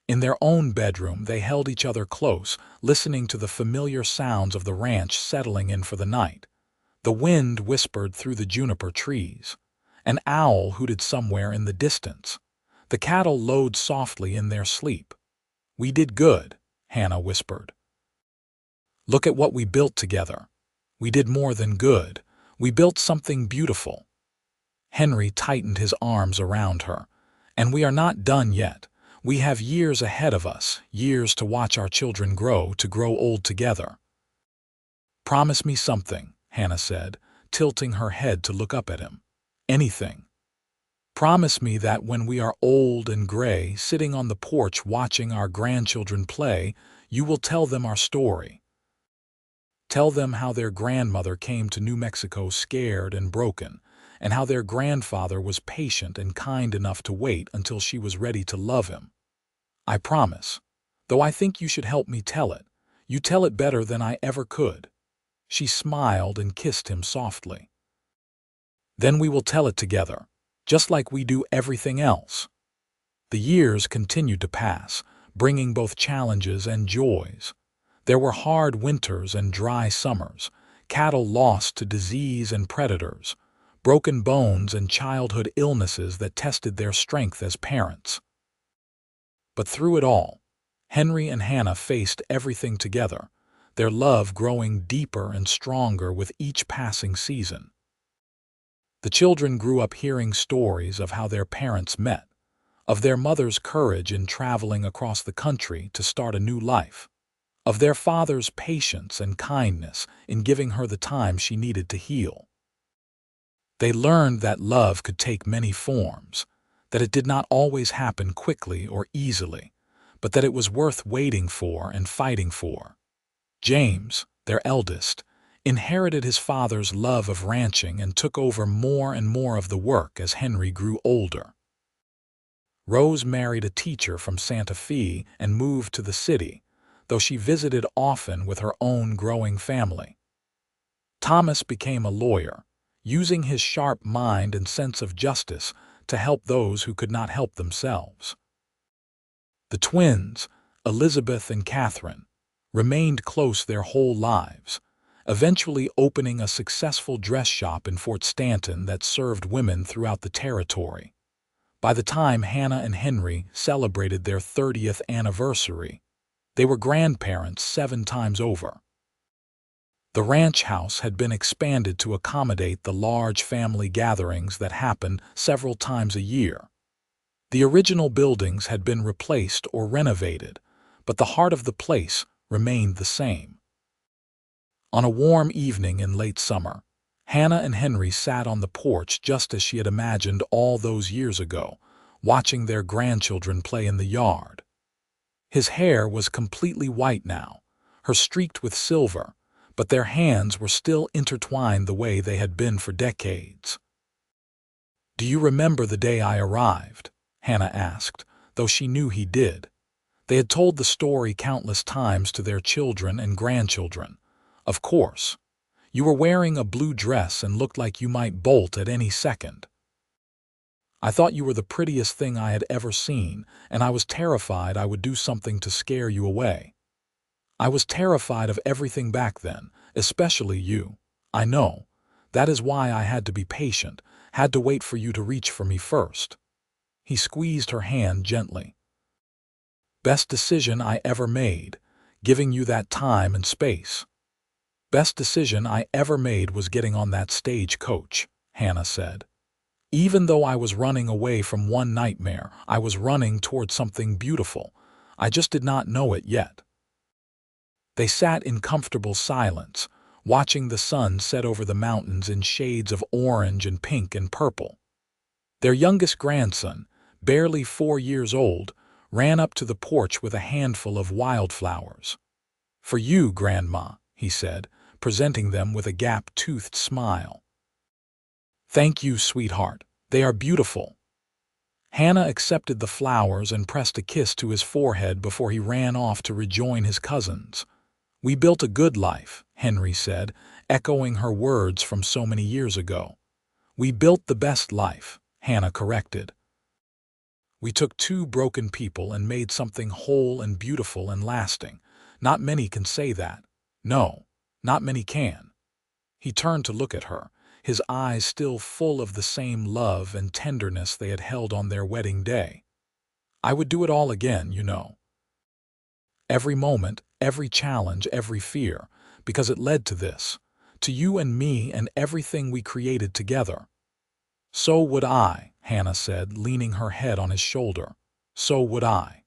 In their own bedroom, they held each other close, listening to the familiar sounds of the ranch settling in for the night. The wind whispered through the juniper trees. An owl hooted somewhere in the distance. The cattle lowed softly in their sleep. "We did good," Hannah whispered. "Look at what we built together. We did more than good. We built something beautiful." Henry tightened his arms around her. "And we are not done yet. We have years ahead of us, years to watch our children grow, to grow old together." "Promise me something," Hannah said, tilting her head to look up at him. "Anything. Promise me that when we are old and gray, sitting on the porch watching our grandchildren play, you will tell them our story. Tell them how their grandmother came to New Mexico scared and broken, and how their grandfather was patient and kind enough to wait until she was ready to love him. I promise. Though I think you should help me tell it. You tell it better than I ever could." She smiled and kissed him softly. "Then we will tell it together, just like we do everything else." The years continued to pass, bringing both challenges and joys. There were hard winters and dry summers, cattle lost to disease and predators, broken bones and childhood illnesses that tested their strength as parents. But through it all, Henry and Hannah faced everything together, their love growing deeper and stronger with each passing season. The children grew up hearing stories of how their parents met, of their mother's courage in traveling across the country to start a new life, of their father's patience and kindness in giving her the time she needed to heal. They learned that love could take many forms, that it did not always happen quickly or easily, but that it was worth waiting for and fighting for. James, their eldest, inherited his father's love of ranching and took over more and more of the work as Henry grew older. Rose married a teacher from Santa Fe and moved to the city, though she visited often with her own growing family. Thomas became a lawyer, using his sharp mind and sense of justice to help those who could not help themselves. The twins, Elizabeth and Catherine, remained close their whole lives, eventually opening a successful dress shop in Fort Stanton that served women throughout the territory. By the time Hannah and Henry celebrated their 30th anniversary, they were grandparents 7 times over. The ranch house had been expanded to accommodate the large family gatherings that happened several times a year. The original buildings had been replaced or renovated, but the heart of the place remained the same. On a warm evening in late summer, Hannah and Henry sat on the porch just as she had imagined all those years ago, watching their grandchildren play in the yard. His hair was completely white now, her streaked with silver, but their hands were still intertwined the way they had been for decades. "Do you remember the day I arrived?" Hannah asked, though she knew he did. They had told the story countless times to their children and grandchildren. Of course. You were wearing a blue dress and looked like you might bolt at any second. I thought you were the prettiest thing I had ever seen, and I was terrified I would do something to scare you away. I was terrified of everything back then, especially you. I know. That is why I had to be patient, had to wait for you to reach for me first. He squeezed her hand gently. Best decision I ever made, giving you that time and space. Best decision I ever made was getting on that stagecoach, Hannah said. Even though I was running away from one nightmare, I was running toward something beautiful. I just did not know it yet. They sat in comfortable silence, watching the sun set over the mountains in shades of orange and pink and purple. Their youngest grandson, barely 4 years old, ran up to the porch with a handful of wildflowers. "For you, Grandma," he said, presenting them with a gap-toothed smile. "Thank you, sweetheart. They are beautiful." Hannah accepted the flowers and pressed a kiss to his forehead before he ran off to rejoin his cousins. "We built a good life," Henry said, echoing her words from so many years ago. "We built the best life," Hannah corrected. "We took 2 broken people and made something whole and beautiful and lasting. Not many can say that. No, not many can." He turned to look at her, his eyes still full of the same love and tenderness they had held on their wedding day. "I would do it all again, you know. Every moment, every challenge, every fear, because it led to this, to you and me and everything we created together." "So would I," Hannah said, leaning her head on his shoulder. "So would I."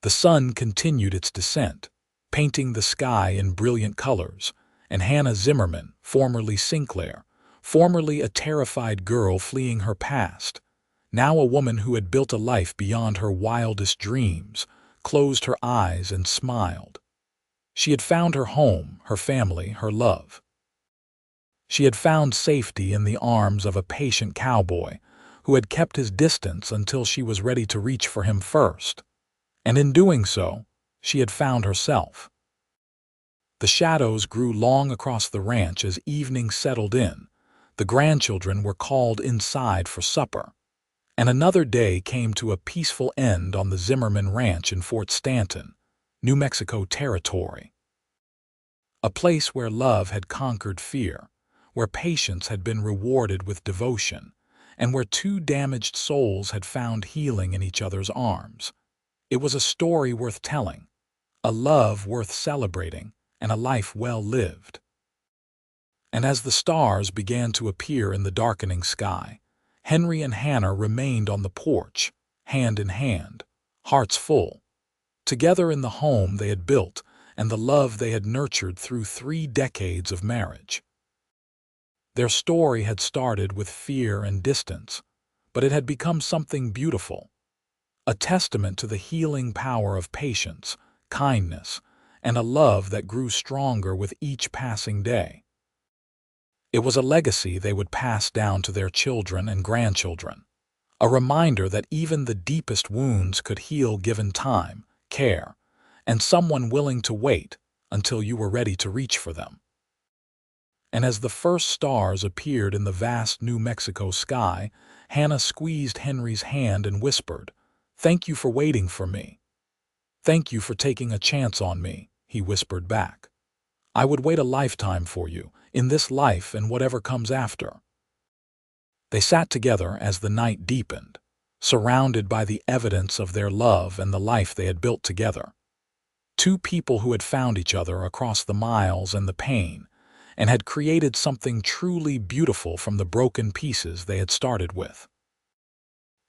The sun continued its descent, painting the sky in brilliant colors, and Henry Zimmerman, formerly Sinclair, formerly a terrified girl fleeing her past, now a woman who had built a life beyond her wildest dreams, closed her eyes and smiled. She had found her home, her family, her love. She had found safety in the arms of a patient cowboy who had kept his distance until she was ready to reach for him first. And in doing so, she had found herself. The shadows grew long across the ranch as evening settled in. The grandchildren were called inside for supper. And another day came to a peaceful end on the Zimmerman Ranch in Fort Stanton, New Mexico Territory. A place where love had conquered fear, where patience had been rewarded with devotion, and where two damaged souls had found healing in each other's arms. It was a story worth telling, a love worth celebrating, and a life well lived. And as the stars began to appear in the darkening sky, Henry and Hannah remained on the porch, hand in hand, hearts full, together in the home they had built and the love they had nurtured through 3 decades of marriage. Their story had started with fear and distance, but it had become something beautiful, a testament to the healing power of patience, kindness, and a love that grew stronger with each passing day. It was a legacy they would pass down to their children and grandchildren, a reminder that even the deepest wounds could heal given time, care, and someone willing to wait until you were ready to reach for them. And as the first stars appeared in the vast New Mexico sky, Hannah squeezed Henry's hand and whispered, "Thank you for waiting for me." "Thank you for taking a chance on me," he whispered back. "I would wait a lifetime for you, in this life and whatever comes after." They sat together as the night deepened, surrounded by the evidence of their love and the life they had built together. Two people who had found each other across the miles and the pain, and had created something truly beautiful from the broken pieces they had started with.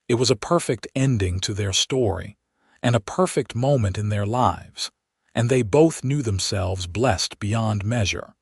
It was a perfect ending to their story, and a perfect moment in their lives, and they both knew themselves blessed beyond measure.